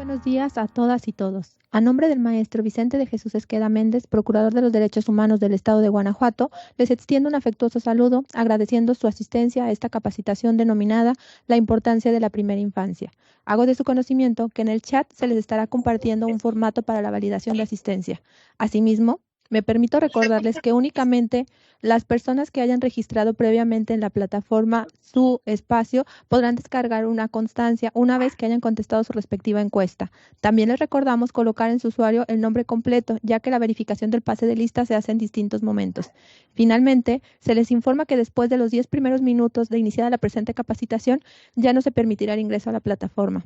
Buenos días a todas y todos. A nombre del maestro Vicente de Jesús Esqueda Méndez, Procurador de los Derechos Humanos del Estado de Guanajuato, les extiendo un afectuoso saludo agradeciendo su asistencia a esta capacitación denominada La importancia de la primera infancia. Hago de su conocimiento que en el chat se les estará compartiendo un formato para la validación de asistencia. Asimismo, me permito recordarles que únicamente las personas que hayan registrado previamente en la plataforma su espacio podrán descargar una constancia una vez que hayan contestado su respectiva encuesta. También les recordamos colocar en su usuario el nombre completo, ya que la verificación del pase de lista se hace en distintos momentos. Finalmente, se les informa que después de los 10 primeros minutos de iniciada la presente capacitación, ya no se permitirá el ingreso a la plataforma.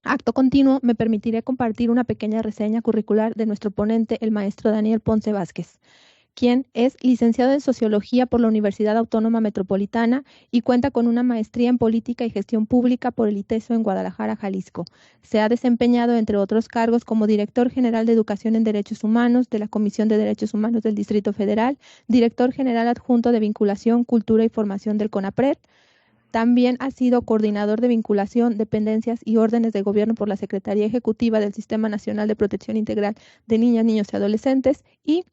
Acto continuo, me permitiré compartir una pequeña reseña curricular de nuestro ponente, el maestro Daniel Ponce Vázquez, quien es licenciado en Sociología por la Universidad Autónoma Metropolitana y cuenta con una maestría en Política y Gestión Pública por el ITESO en Guadalajara, Jalisco. Se ha desempeñado, entre otros cargos, como Director General de Educación en Derechos Humanos de la Comisión de Derechos Humanos del Distrito Federal, Director General Adjunto de Vinculación, Cultura y Formación del CONAPRED. También ha sido coordinador de vinculación, dependencias y órdenes de gobierno por la Secretaría Ejecutiva del Sistema Nacional de Protección Integral de Niñas, Niños y Adolescentes y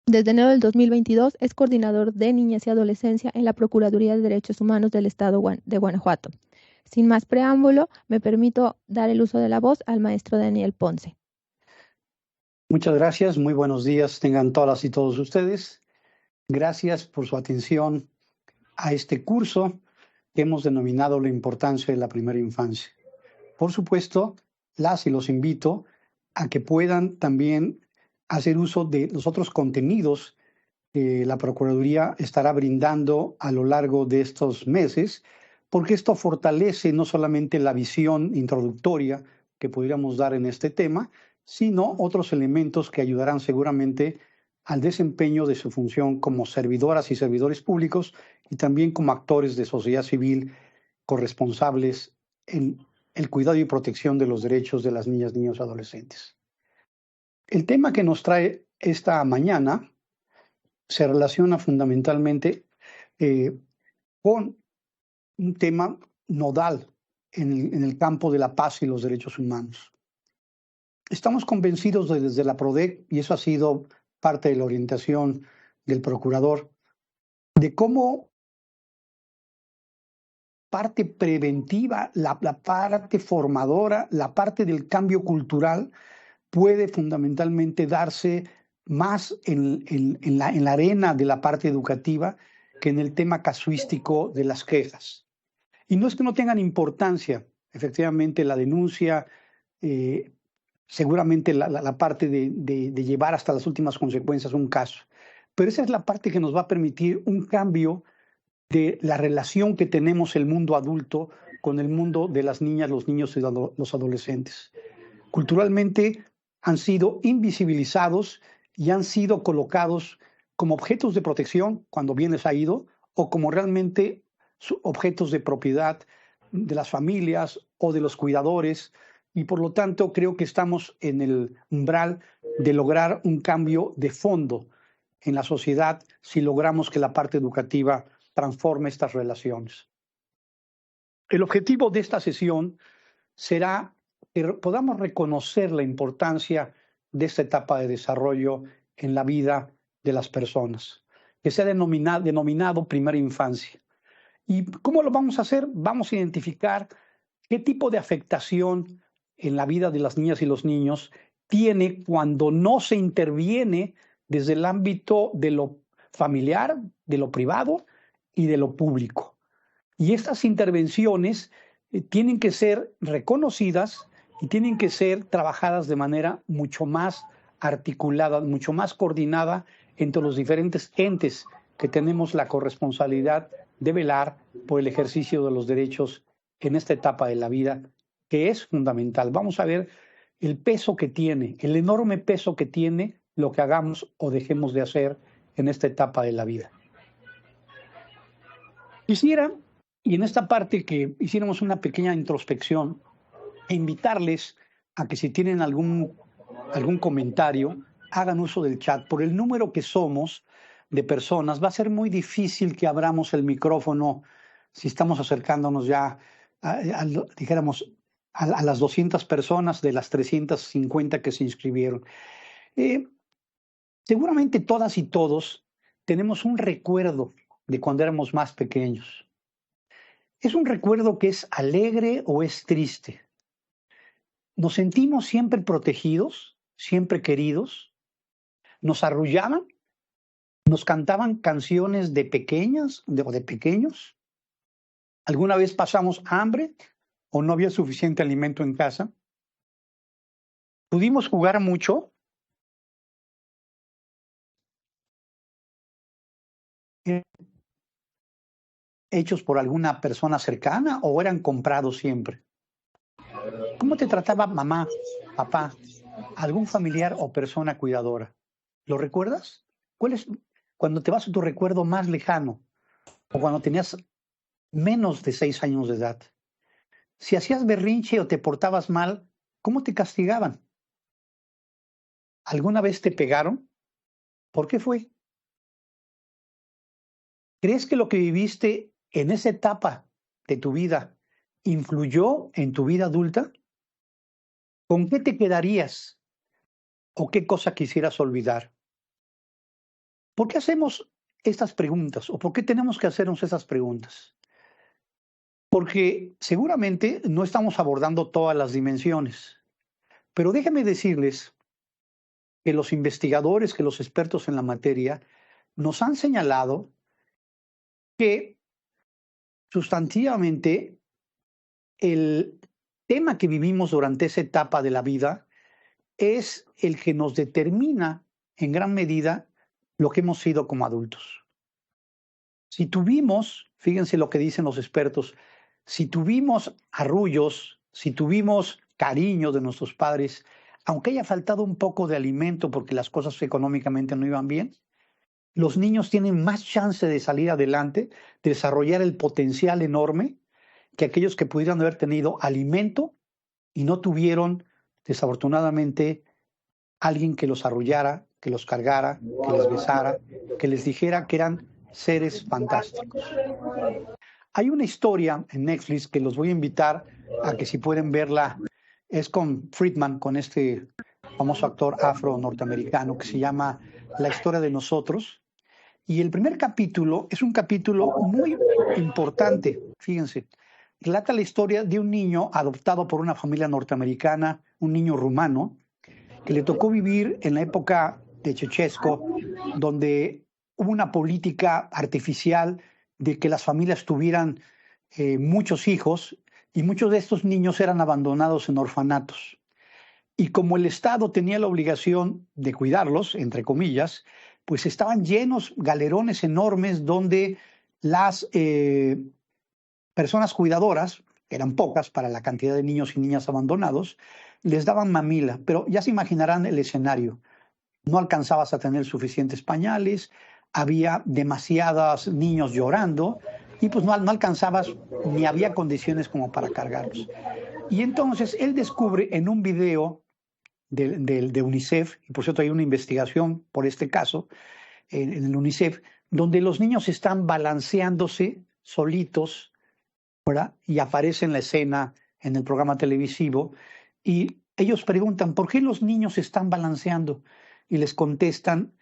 desde enero del 2022 es coordinador de Niñez y Adolescencia en la Procuraduría de Derechos Humanos del Estado de Guanajuato. Sin más preámbulo, me permito dar el uso de la voz al maestro Daniel Ponce. Muchas gracias, muy buenos días tengan todas y todos ustedes. Gracias por su atención a este curso que hemos denominado La importancia de la primera infancia. Por supuesto, las y los invito a que puedan también hacer uso de los otros contenidos que la Procuraduría estará brindando a lo largo de estos meses, porque esto fortalece no solamente la visión introductoria que pudiéramos dar en este tema, sino otros elementos que ayudarán seguramente al desempeño de su función como servidoras y servidores públicos y también como actores de sociedad civil corresponsables en el cuidado y protección de los derechos de las niñas, niños y adolescentes. El tema que nos trae esta mañana se relaciona fundamentalmente con un tema nodal en el campo de la paz y los derechos humanos. Estamos convencidos desde la PRODEC, y eso ha sido parte de la orientación del procurador, de cómo parte preventiva, la parte formadora, la parte del cambio cultural puede fundamentalmente darse más en la arena de la parte educativa que en el tema casuístico de las quejas. Y no es que no tengan importancia, efectivamente la denuncia, seguramente la parte de llevar hasta las últimas consecuencias un caso, pero esa es la parte que nos va a permitir un cambio de la relación que tenemos el mundo adulto con el mundo de las niñas, los niños y los adolescentes. Culturalmente han sido invisibilizados y han sido colocados como objetos de protección cuando bien les ha ido, o como realmente objetos de propiedad de las familias o de los cuidadores, y por lo tanto creo que estamos en el umbral de lograr un cambio de fondo en la sociedad si logramos que la parte educativa transforme estas relaciones. El objetivo de esta sesión será que podamos reconocer la importancia de esta etapa de desarrollo en la vida de las personas, que sea denominado primera infancia. ¿Y cómo lo vamos a hacer? Vamos a identificar qué tipo de afectación en la vida de las niñas y los niños tiene cuando no se interviene desde el ámbito de lo familiar, de lo privado y de lo público. Y estas intervenciones tienen que ser reconocidas y tienen que ser trabajadas de manera mucho más articulada, mucho más coordinada entre los diferentes entes que tenemos la corresponsabilidad de velar por el ejercicio de los derechos en esta etapa de la vida, que es fundamental. Vamos a ver el peso que tiene, el enorme peso que tiene lo que hagamos o dejemos de hacer en esta etapa de la vida. Quisiera, y en esta parte, que hiciéramos una pequeña introspección e invitarles a que si tienen algún comentario, hagan uso del chat. Por el número que somos de personas, va a ser muy difícil que abramos el micrófono si estamos acercándonos ya, dijéramos, a las 200 personas de las 350 que se inscribieron. Seguramente todas y todos tenemos un recuerdo de cuando éramos más pequeños. ¿Es un recuerdo que es alegre o es triste? ¿Nos sentimos siempre protegidos, siempre queridos? ¿Nos arrullaban? ¿Nos cantaban canciones de pequeñas o de pequeños? ¿Alguna vez pasamos hambre o no había suficiente alimento en casa? ¿Pudimos jugar mucho? ¿Hechos por alguna persona cercana o eran comprados siempre? ¿Cómo te trataba mamá, papá, algún familiar o persona cuidadora? ¿Lo recuerdas? ¿Cuál es cuando te vas a tu recuerdo más lejano o cuando tenías menos de 6 años de edad? Si hacías berrinche o te portabas mal, ¿cómo te castigaban? ¿Alguna vez te pegaron? ¿Por qué fue? ¿Crees que lo que viviste en esa etapa de tu vida influyó en tu vida adulta? ¿Con qué te quedarías o qué cosa quisieras olvidar? ¿Por qué hacemos estas preguntas o por qué tenemos que hacernos esas preguntas? Porque seguramente no estamos abordando todas las dimensiones, pero déjenme decirles que los investigadores, que los expertos en la materia, nos han señalado que sustantivamente el tema que vivimos durante esa etapa de la vida es el que nos determina en gran medida lo que hemos sido como adultos. Si tuvimos, fíjense lo que dicen los expertos, si tuvimos arrullos, si tuvimos cariño de nuestros padres, aunque haya faltado un poco de alimento porque las cosas económicamente no iban bien, los niños tienen más chance de salir adelante, de desarrollar el potencial enorme que aquellos que pudieran haber tenido alimento y no tuvieron, desafortunadamente, alguien que los arrullara, que los cargara, que les besara, que les dijera que eran seres fantásticos. Hay una historia en Netflix que los voy a invitar a que si pueden verla, es con Friedman, con este famoso actor afro-norteamericano que se llama La historia de nosotros. Y el primer capítulo es un capítulo muy importante, fíjense. Relata la historia de un niño adoptado por una familia norteamericana, un niño rumano, que le tocó vivir en la época de Ceausescu, donde hubo una política artificial de que las familias tuvieran muchos hijos y muchos de estos niños eran abandonados en orfanatos. Y como el Estado tenía la obligación de cuidarlos, entre comillas, pues estaban llenos galerones enormes donde las personas cuidadoras, eran pocas para la cantidad de niños y niñas abandonados, les daban mamila, pero ya se imaginarán el escenario. No alcanzabas a tener suficientes pañales, había demasiados niños llorando y pues no alcanzabas ni había condiciones como para cargarlos. Y entonces él descubre en un video de UNICEF, y por cierto hay una investigación por este caso en el UNICEF, donde los niños están balanceándose solitos, ¿verdad? Y aparece en la escena en el programa televisivo y ellos preguntan, ¿por qué los niños están balanceando? Y les contestan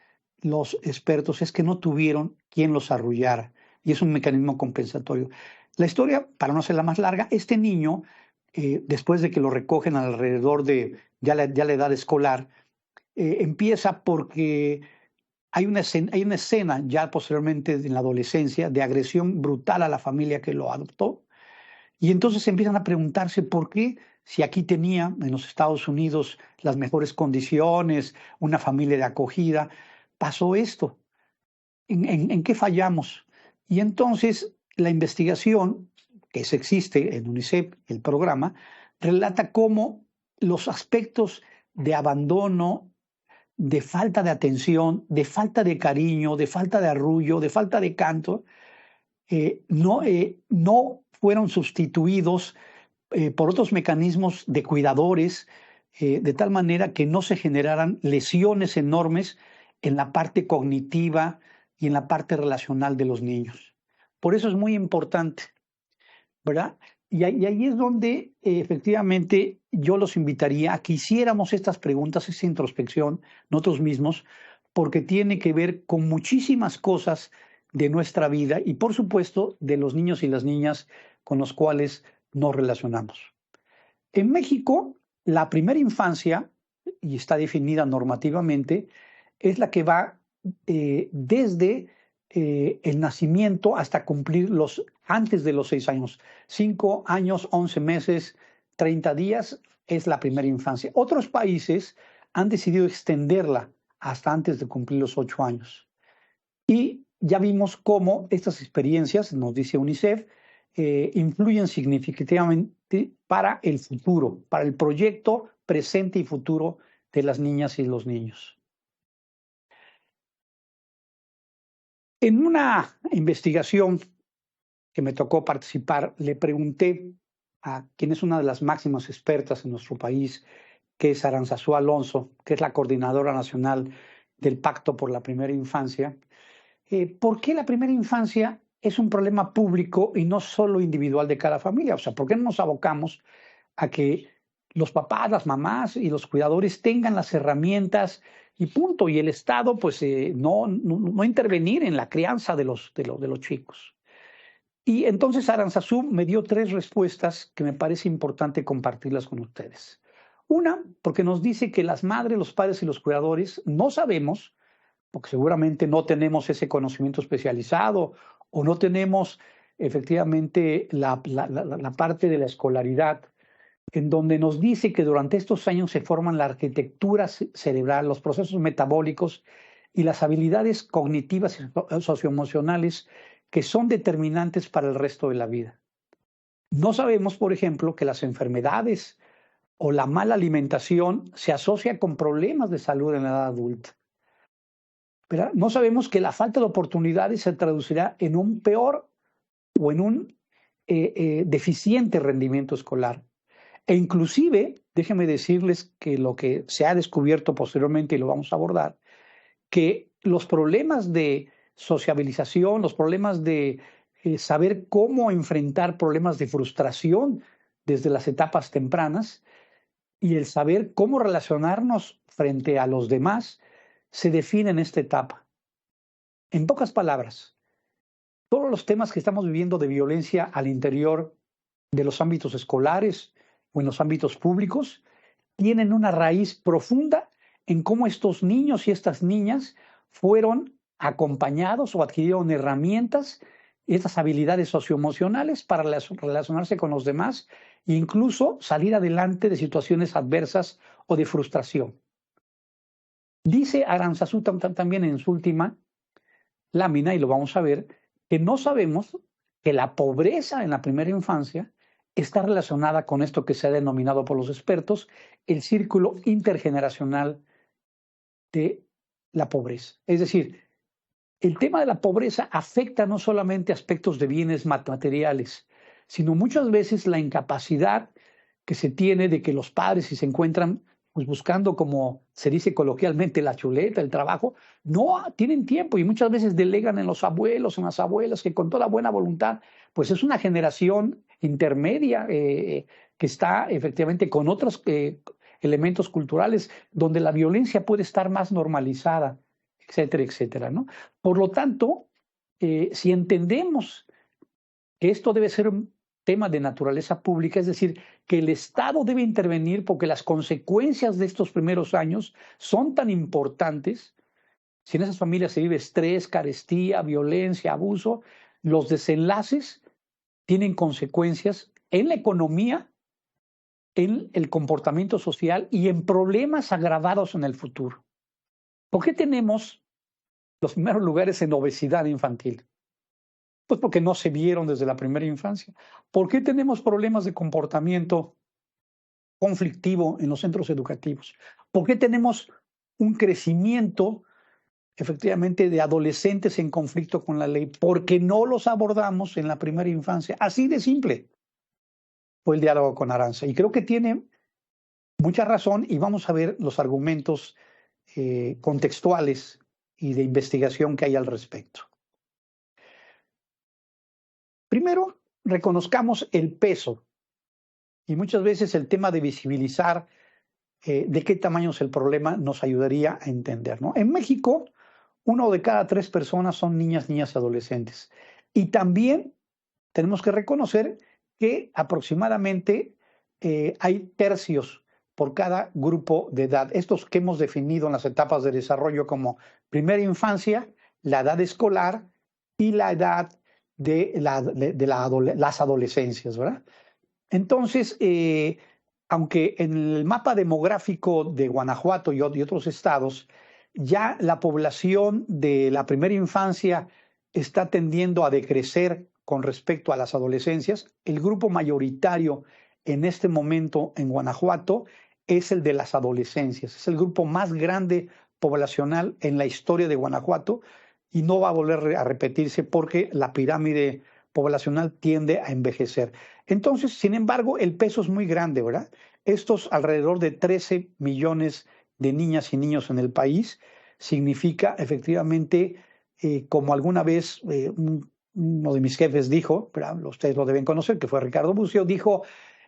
los expertos, es que no tuvieron quien los arrullara y es un mecanismo compensatorio. La historia, para no hacerla más larga, este niño, después de que lo recogen alrededor de ya la edad escolar, empieza porque hay una escena ya posteriormente en la adolescencia de agresión brutal a la familia que lo adoptó. Y entonces empiezan a preguntarse por qué, si aquí tenía en los Estados Unidos las mejores condiciones, una familia de acogida, pasó esto. ¿En qué fallamos? Y entonces la investigación, que existe en UNICEF, el programa, relata cómo los aspectos de abandono, de falta de atención, de falta de cariño, de falta de arrullo, de falta de canto, no fueron sustituidos por otros mecanismos de cuidadores, de tal manera que no se generaran lesiones enormes en la parte cognitiva y en la parte relacional de los niños. Por eso es muy importante, ¿verdad? y ahí es donde efectivamente yo los invitaría a que hiciéramos estas preguntas, esta introspección nosotros mismos, porque tiene que ver con muchísimas cosas de nuestra vida y por supuesto de los niños y las niñas con los cuales nos relacionamos. En México, la primera infancia, y está definida normativamente, es la que va desde el nacimiento hasta cumplir antes de los 6 años. 5 años, 11 meses, 30 días es la primera infancia. Otros países han decidido extenderla hasta antes de cumplir los 8 años. Y ya vimos cómo estas experiencias, nos dice UNICEF, influyen significativamente para el futuro, para el proyecto presente y futuro de las niñas y los niños. En una investigación que me tocó participar, le pregunté a quien es una de las máximas expertas en nuestro país, que es Aranzazú Alonso, que es la coordinadora nacional del Pacto por la Primera Infancia, ¿por qué la primera infancia es un problema público y no solo individual de cada familia? O sea, ¿por qué no nos abocamos a que los papás, las mamás y los cuidadores tengan las herramientas y punto? Y el Estado, pues, no intervenir en la crianza de los chicos. Y entonces Aranzazú me dio 3 respuestas que me parece importante compartirlas con ustedes. Una, porque nos dice que las madres, los padres y los cuidadores no sabemos, porque seguramente no tenemos ese conocimiento especializado o no tenemos efectivamente la parte de la escolaridad, en donde nos dice que durante estos años se forman la arquitectura cerebral, los procesos metabólicos y las habilidades cognitivas y socioemocionales que son determinantes para el resto de la vida. No sabemos, por ejemplo, que las enfermedades o la mala alimentación se asocia con problemas de salud en la edad adulta. Pero no sabemos que la falta de oportunidades se traducirá en un peor o en un deficiente rendimiento escolar. E inclusive, déjenme decirles que lo que se ha descubierto posteriormente, y lo vamos a abordar, que los problemas de sociabilización, los problemas de saber cómo enfrentar problemas de frustración desde las etapas tempranas y el saber cómo relacionarnos frente a los demás, se define en esta etapa. En pocas palabras, todos los temas que estamos viviendo de violencia al interior de los ámbitos escolares o en los ámbitos públicos tienen una raíz profunda en cómo estos niños y estas niñas fueron acompañados o adquirieron herramientas, estas habilidades socioemocionales para relacionarse con los demás e incluso salir adelante de situaciones adversas o de frustración. Dice Aranzazú también en su última lámina, y lo vamos a ver, que no sabemos que la pobreza en la primera infancia está relacionada con esto que se ha denominado por los expertos el círculo intergeneracional de la pobreza. Es decir, el tema de la pobreza afecta no solamente aspectos de bienes materiales, sino muchas veces la incapacidad que se tiene de que los padres, si se encuentran pues buscando, como se dice coloquialmente, la chuleta, el trabajo, no tienen tiempo y muchas veces delegan en los abuelos, en las abuelas, que con toda buena voluntad, pues es una generación intermedia que está efectivamente con otros elementos culturales donde la violencia puede estar más normalizada, etcétera, etcétera, ¿no? Por lo tanto, si entendemos que esto debe ser un tema de naturaleza pública, es decir, que el Estado debe intervenir porque las consecuencias de estos primeros años son tan importantes. Si en esas familias se vive estrés, carestía, violencia, abuso, los desenlaces tienen consecuencias en la economía, en el comportamiento social y en problemas agravados en el futuro. ¿Por qué tenemos los primeros lugares en obesidad infantil? Pues porque no se vieron desde la primera infancia. ¿Por qué tenemos problemas de comportamiento conflictivo en los centros educativos? ¿Por qué tenemos un crecimiento efectivamente de adolescentes en conflicto con la ley? Porque no los abordamos en la primera infancia. Así de simple fue el diálogo con Aranza. Y creo que tiene mucha razón y vamos a ver los argumentos contextuales y de investigación que hay al respecto. Primero, reconozcamos el peso y muchas veces el tema de visibilizar de qué tamaño es el problema nos ayudaría a entender, ¿no? En México, 1 de cada 3 personas son niñas y adolescentes. Y también tenemos que reconocer que aproximadamente hay tercios por cada grupo de edad. Estos que hemos definido en las etapas de desarrollo como primera infancia, la edad escolar y la edad de las adolescencias, ¿verdad? Entonces, aunque en el mapa demográfico de Guanajuato y otros estados, ya la población de la primera infancia está tendiendo a decrecer con respecto a las adolescencias, el grupo mayoritario en este momento en Guanajuato es el de las adolescencias. Es el grupo más grande poblacional en la historia de Guanajuato y no va a volver a repetirse porque la pirámide poblacional tiende a envejecer. Entonces, sin embargo, el peso es muy grande, ¿verdad? Estos alrededor de 13 millones de niñas y niños en el país significa efectivamente, como alguna vez uno de mis jefes dijo, ¿verdad? Ustedes lo deben conocer, que fue Ricardo Bucio, dijo,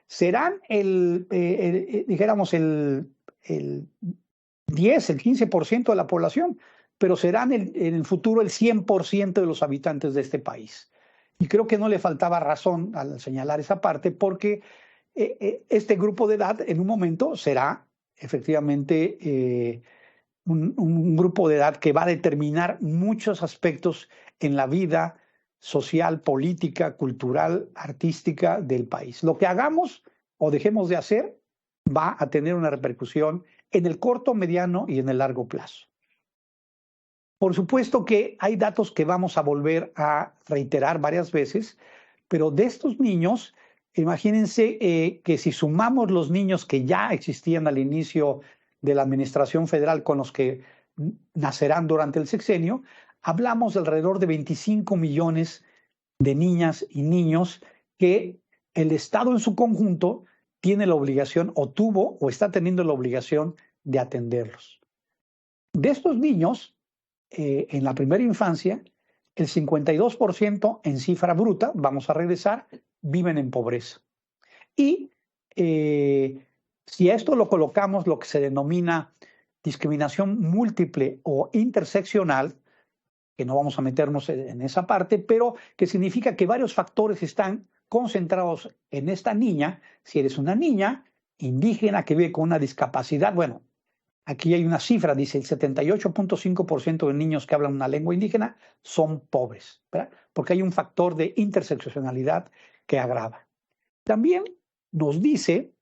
serán dijéramos, el 10, el 15% de la población, pero serán en el futuro el 100% de los habitantes de este país. Y creo que no le faltaba razón al señalar esa parte, porque este grupo de edad en un momento será efectivamente un grupo de edad que va a determinar muchos aspectos en la vida social, política, cultural, artística del país. Lo que hagamos o dejemos de hacer va a tener una repercusión en el corto, mediano y en el largo plazo. Por supuesto que hay datos que vamos a volver a reiterar varias veces, pero de estos niños, imagínense que si sumamos los niños que ya existían al inicio de la administración federal con los que nacerán durante el sexenio, hablamos de alrededor de 25 millones de niñas y niños que el Estado en su conjunto tiene la obligación o tuvo o está teniendo la obligación de atenderlos. De estos niños, en la primera infancia, el 52% en cifra bruta, vamos a regresar, viven en pobreza. Y si a esto lo colocamos lo que se denomina discriminación múltiple o interseccional, que no vamos a meternos en esa parte, pero que significa que varios factores están concentrados en esta niña. Si eres una niña indígena que vive con una discapacidad, bueno, aquí hay una cifra, dice el 78.5% de niños que hablan una lengua indígena son pobres, ¿verdad? Porque hay un factor de interseccionalidad que agrava. También nos dice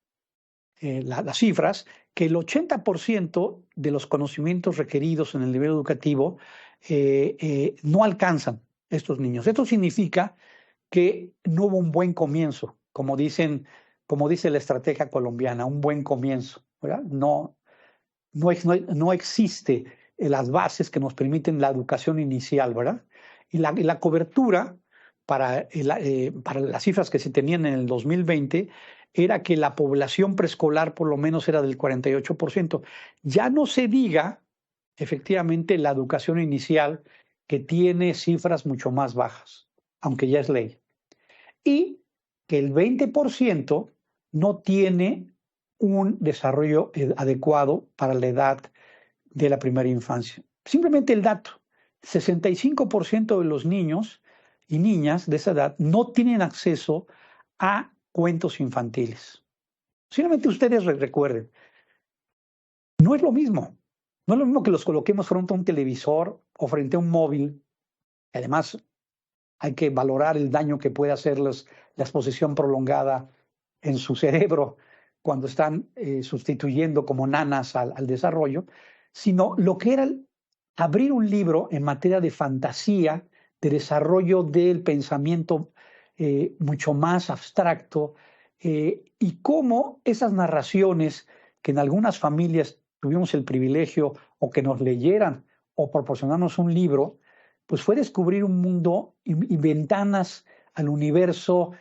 las cifras que el 80% de los conocimientos requeridos en el nivel educativo no alcanzan estos niños. Esto significa que no hubo un buen comienzo, como dice la estrategia colombiana, un buen comienzo, ¿verdad? No existe las bases que nos permiten la educación inicial, ¿verdad? Y la cobertura para las cifras que se tenían en el 2020 era que la población preescolar por lo menos era del 48%. Ya no se diga efectivamente la educación inicial, que tiene cifras mucho más bajas, aunque ya es ley. Y que el 20% no tiene un desarrollo adecuado para la edad de la primera infancia. Simplemente el dato, 65% de los niños y niñas de esa edad no tienen acceso a cuentos infantiles. Simplemente ustedes recuerden, no es lo mismo. No es lo mismo que los coloquemos frente a un televisor o frente a un móvil. Además, hay que valorar el daño que puede hacer la exposición prolongada en su cerebro cuando están sustituyendo como nanas al desarrollo, sino lo que era abrir un libro en materia de fantasía, de desarrollo del pensamiento mucho más abstracto, y cómo esas narraciones que en algunas familias tuvimos el privilegio o que nos leyeran o proporcionarnos un libro, pues fue descubrir un mundo y ventanas al universo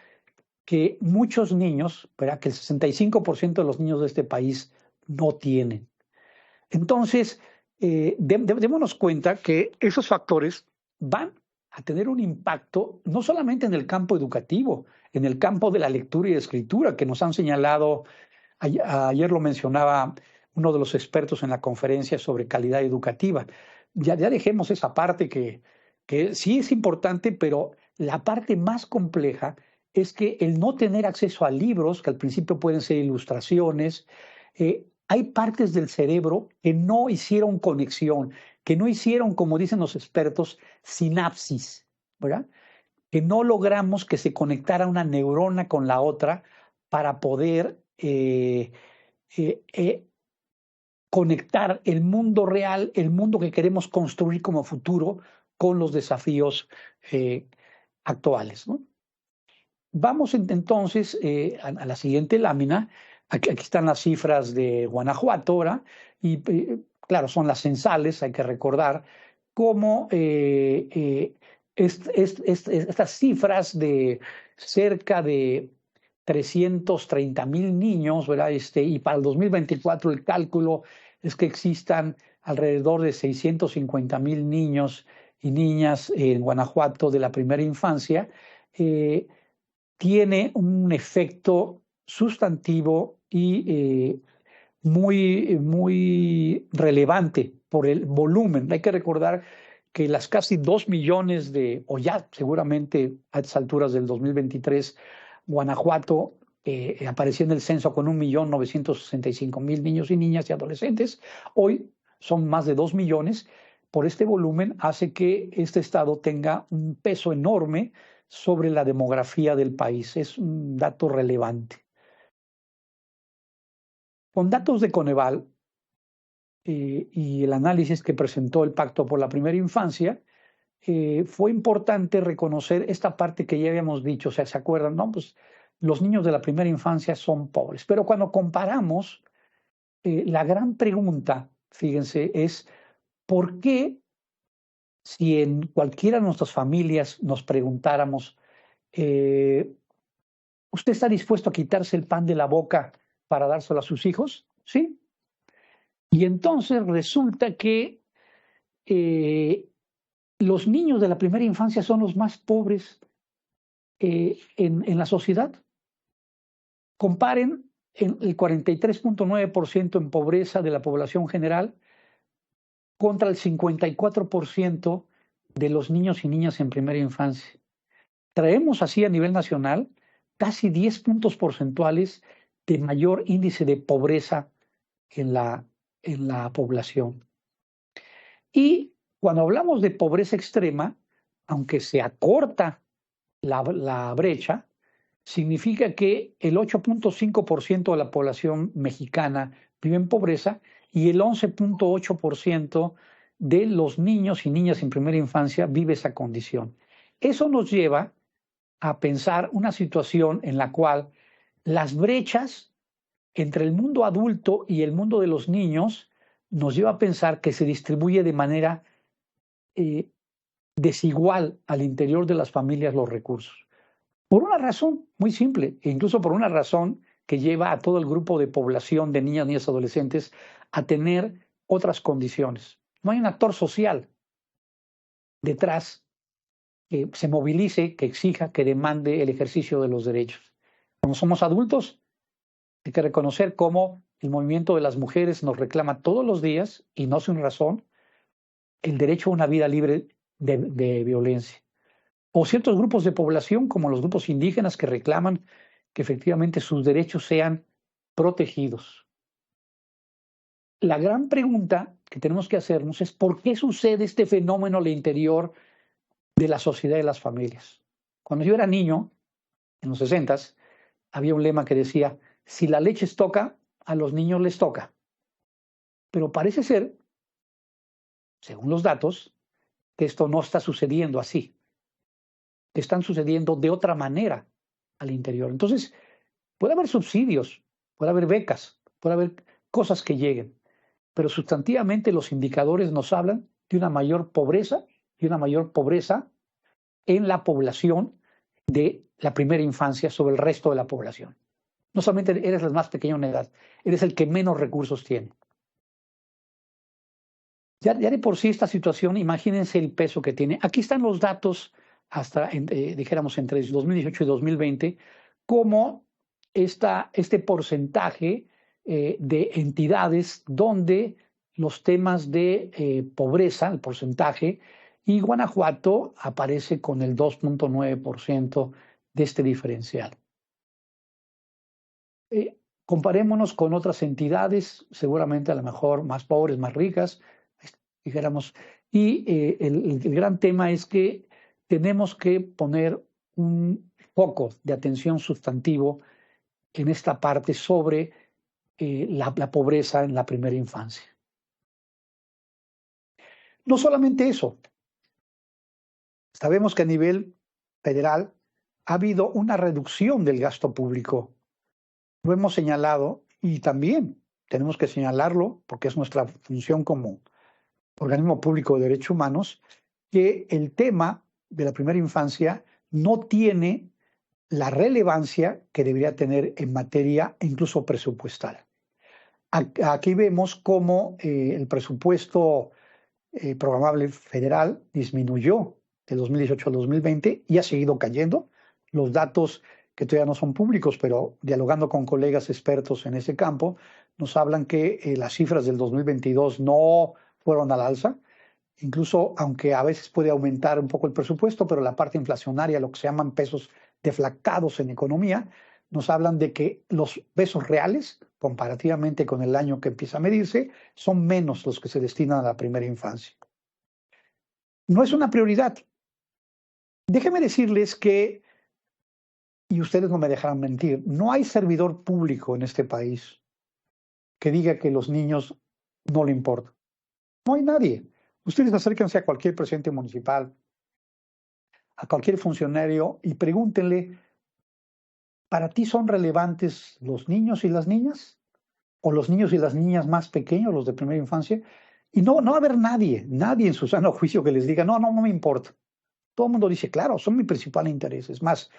que muchos niños, ¿verdad? Que el 65% de los niños de este país no tienen. Entonces, démonos cuenta que esos factores van a tener un impacto no solamente en el campo educativo, en el campo de la lectura y escritura, que nos han señalado, ayer lo mencionaba uno de los expertos en la conferencia sobre calidad educativa. Ya dejemos esa parte que sí es importante, pero la parte más compleja es que el no tener acceso a libros, que al principio pueden ser ilustraciones, hay partes del cerebro que no hicieron conexión, que no hicieron, como dicen los expertos, sinapsis, ¿verdad? Que no logramos que se conectara una neurona con la otra para poder conectar el mundo real, el mundo que queremos construir como futuro, con los desafíos actuales, ¿no? Vamos entonces a la siguiente lámina. Aquí están las cifras de Guanajuato ahora, y claro, son las censales, hay que recordar cómo estas cifras de cerca de 330,000 niños, ¿verdad? Y para el 2024 el cálculo es que existan alrededor de 650,000 niños y niñas en Guanajuato de la primera infancia. Tiene un efecto sustantivo y muy relevante por el volumen. Hay que recordar que las casi 2 millones o ya seguramente a estas alturas del 2023, Guanajuato apareció en el censo con 1,965,000 niños y niñas y adolescentes. Hoy son más de 2 millones. Por este volumen hace que este estado tenga un peso enorme sobre la demografía del país. Es un dato relevante. Con datos de Coneval y el análisis que presentó el Pacto por la Primera Infancia, fue importante reconocer esta parte que ya habíamos dicho. O sea, ¿se acuerdan? No, pues los niños de la primera infancia son pobres. Pero cuando comparamos, la gran pregunta, fíjense, es ¿por qué, si en cualquiera de nuestras familias nos preguntáramos, ¿usted está dispuesto a quitarse el pan de la boca para dárselo a sus hijos? ¿Sí? Y entonces resulta que los niños de la primera infancia son los más pobres en la sociedad. Comparen el 43.9% en pobreza de la población general contra el 54% de los niños y niñas en primera infancia. Traemos así a nivel nacional casi 10 puntos porcentuales de mayor índice de pobreza en la población. Y cuando hablamos de pobreza extrema, aunque se acorta la brecha, significa que el 8.5% de la población mexicana vive en pobreza y el 11.8% de los niños y niñas en primera infancia vive esa condición. Eso nos lleva a pensar una situación en la cual las brechas entre el mundo adulto y el mundo de los niños nos lleva a pensar que se distribuye de manera desigual al interior de las familias los recursos. Por una razón muy simple, e incluso por una razón que lleva a todo el grupo de población de niñas, niñas, adolescentes a tener otras condiciones. No hay un actor social detrás que se movilice, que exija, que demande el ejercicio de los derechos. Cuando somos adultos, hay que reconocer cómo el movimiento de las mujeres nos reclama todos los días, y no sin razón, el derecho a una vida libre de violencia. O ciertos grupos de población, como los grupos indígenas, que reclaman que efectivamente sus derechos sean protegidos. La gran pregunta que tenemos que hacernos es ¿por qué sucede este fenómeno al interior de la sociedad y de las familias? Cuando yo era niño, en los 60s, había un lema que decía, si la leche toca, a los niños les toca. Pero parece ser, según los datos, que esto no está sucediendo así, que están sucediendo de otra manera al interior. Entonces, puede haber subsidios, puede haber becas, puede haber cosas que lleguen, pero sustantivamente los indicadores nos hablan de una mayor pobreza y una mayor pobreza en la población de la primera infancia sobre el resto de la población. No solamente eres el más pequeño en edad, eres el que menos recursos tiene. Ya de por sí esta situación, imagínense el peso que tiene. Aquí están los datos hasta, dijéramos, entre 2018 y 2020, cómo este porcentaje de entidades donde los temas de pobreza, el porcentaje, y Guanajuato aparece con el 2.9% de este diferencial. Comparémonos con otras entidades, seguramente a lo mejor más pobres, más ricas, dijéramos, y el gran tema es que tenemos que poner un foco de atención sustantivo en esta parte sobre la pobreza en la primera infancia. No solamente eso, sabemos que a nivel federal ha habido una reducción del gasto público. Lo hemos señalado y también tenemos que señalarlo porque es nuestra función como organismo público de derechos humanos, que el tema de la primera infancia no tiene la relevancia que debería tener en materia incluso presupuestal. Aquí vemos cómo el presupuesto programable federal disminuyó de 2018 al 2020 y ha seguido cayendo. Los datos que todavía no son públicos, pero dialogando con colegas expertos en ese campo, nos hablan que las cifras del 2022 no fueron al alza. Incluso, aunque a veces puede aumentar un poco el presupuesto, pero la parte inflacionaria, lo que se llaman pesos deflactados en economía, nos hablan de que los pesos reales, comparativamente con el año que empieza a medirse, son menos los que se destinan a la primera infancia. No es una prioridad. Déjenme decirles que, y ustedes no me dejarán mentir, no hay servidor público en este país que diga que los niños no le importan. No hay nadie. Ustedes acérquense a cualquier presidente municipal, a cualquier funcionario y pregúntenle, ¿para ti son relevantes los niños y las niñas? ¿O los niños y las niñas más pequeños, los de primera infancia? Y no va a haber nadie en su sano juicio que les diga, no me importa. Todo el mundo dice, claro, son mi principal interés. Es más,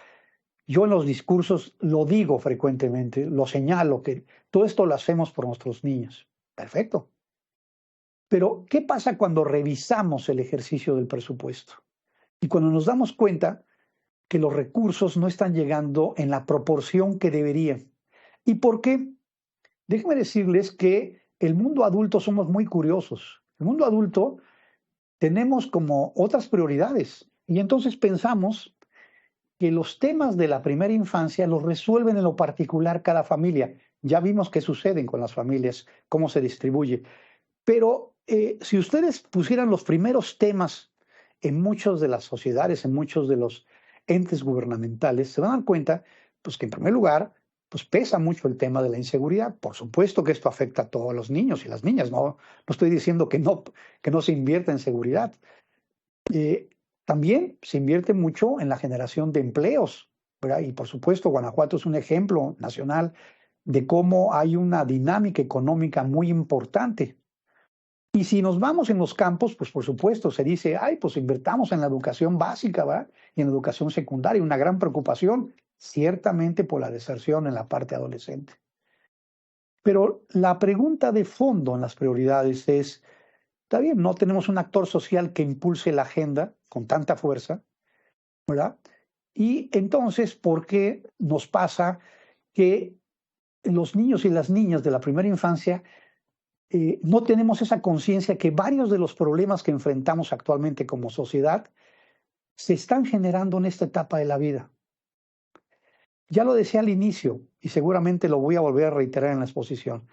yo en los discursos lo digo frecuentemente, lo señalo, que todo esto lo hacemos por nuestros niños. Perfecto. Pero, ¿qué pasa cuando revisamos el ejercicio del presupuesto? Y cuando nos damos cuenta que los recursos no están llegando en la proporción que deberían. ¿Y por qué? Déjenme decirles que el mundo adulto somos muy curiosos. El mundo adulto tenemos como otras prioridades y entonces pensamos que los temas de la primera infancia los resuelven en lo particular cada familia. Ya vimos qué suceden con las familias, cómo se distribuye. Pero si ustedes pusieran los primeros temas en muchas de las sociedades, en muchos de los entes gubernamentales, se van a dar cuenta pues, que en primer lugar pues, pesa mucho el tema de la inseguridad. Por supuesto que esto afecta a todos los niños y las niñas. No estoy diciendo que no se invierta en seguridad. También se invierte mucho en la generación de empleos, ¿verdad? Y por supuesto Guanajuato es un ejemplo nacional de cómo hay una dinámica económica muy importante. Y si nos vamos en los campos, pues por supuesto se dice, pues invertamos en la educación básica, ¿verdad? Y en la educación secundaria, una gran preocupación, ciertamente por la deserción en la parte adolescente. Pero la pregunta de fondo en las prioridades es, está bien, no tenemos un actor social que impulse la agenda con tanta fuerza, ¿verdad? Y entonces, ¿por qué nos pasa que los niños y las niñas de la primera infancia no tenemos esa conciencia que varios de los problemas que enfrentamos actualmente como sociedad se están generando en esta etapa de la vida? Ya lo decía al inicio y seguramente lo voy a volver a reiterar en la exposición.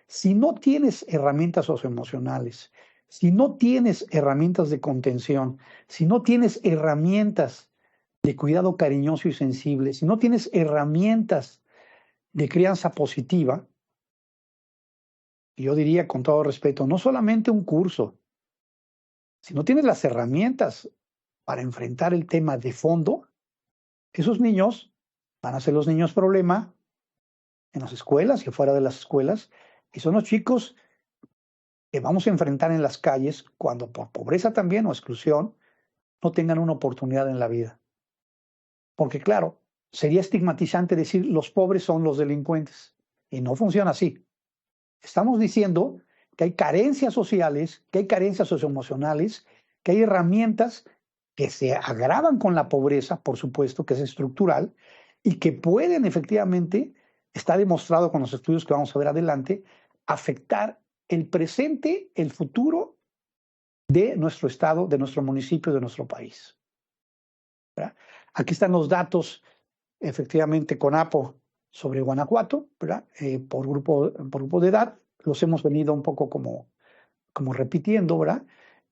Si no tienes herramientas socioemocionales, si no tienes herramientas de contención, si no tienes herramientas de cuidado cariñoso y sensible, si no tienes herramientas de crianza positiva, yo diría con todo respeto, no solamente un curso, si no tienes las herramientas para enfrentar el tema de fondo, esos niños van a ser los niños problema en las escuelas y fuera de las escuelas, y son los chicos que vamos a enfrentar en las calles cuando por pobreza también o exclusión no tengan una oportunidad en la vida. Porque claro, sería estigmatizante decir los pobres son los delincuentes, y no funciona así. Estamos diciendo que hay carencias sociales, que hay carencias socioemocionales, que hay herramientas que se agravan con la pobreza, por supuesto, que es estructural, y que pueden efectivamente, está demostrado con los estudios que vamos a ver adelante, afectar el presente, el futuro de nuestro estado, de nuestro municipio, de nuestro país. ¿Verdad? Aquí están los datos, efectivamente, CONAPO sobre Guanajuato, ¿verdad? Por grupo de edad, los hemos venido un poco como repitiendo, ¿verdad?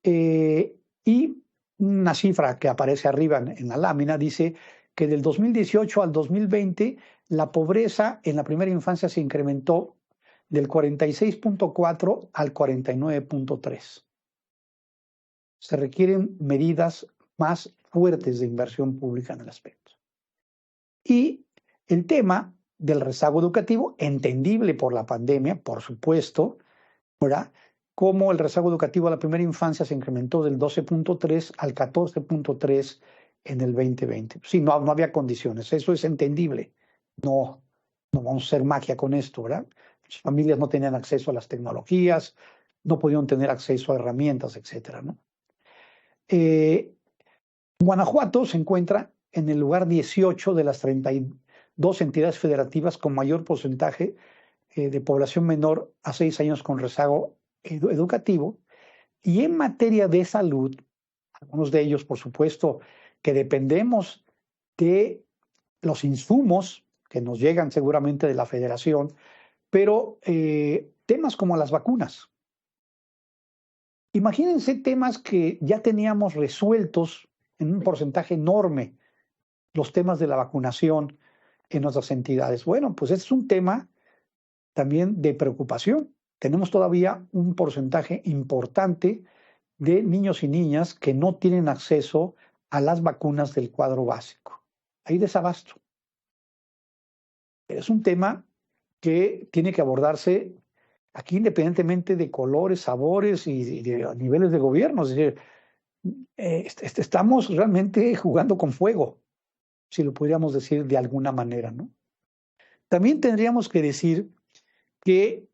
Y una cifra que aparece arriba en la lámina dice que del 2018 al 2020 la pobreza en la primera infancia se incrementó del 46.4 al 49.3. Se requieren medidas más fuertes de inversión pública en el aspecto. Y el tema del rezago educativo, entendible por la pandemia, por supuesto, ¿verdad? Como el rezago educativo a la primera infancia se incrementó del 12.3 al 14.3 en el 2020. Sí, no había condiciones, eso es entendible. No vamos a hacer magia con esto, ¿verdad? Las familias no tenían acceso a las tecnologías, no podían tener acceso a herramientas, etcétera, ¿no? Guanajuato se encuentra en el lugar 18 de las 32 entidades federativas con mayor porcentaje de población menor a 6 años con rezago educativo. Y en materia de salud, algunos de ellos, por supuesto, que dependemos de los insumos que nos llegan seguramente de la federación, pero temas como las vacunas. Imagínense temas que ya teníamos resueltos en un porcentaje enorme, los temas de la vacunación en nuestras entidades. Bueno, pues este es un tema también de preocupación. Tenemos todavía un porcentaje importante de niños y niñas que no tienen acceso a las vacunas del cuadro básico. Hay desabasto. Es un tema que tiene que abordarse aquí independientemente de colores, sabores y de niveles de gobierno. Es decir, estamos realmente jugando con fuego, si lo podríamos decir de alguna manera, ¿no? También tendríamos que decir que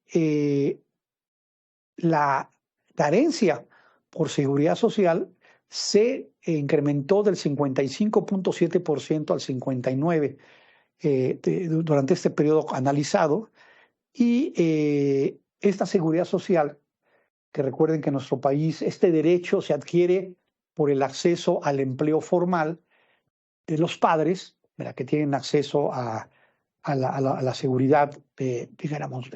la carencia por seguridad social se incrementó del 55.7% al 59% durante este periodo analizado, y esta seguridad social, que recuerden que en nuestro país este derecho se adquiere por el acceso al empleo formal de los padres, ¿verdad? Que tienen acceso a la seguridad, dijéramos,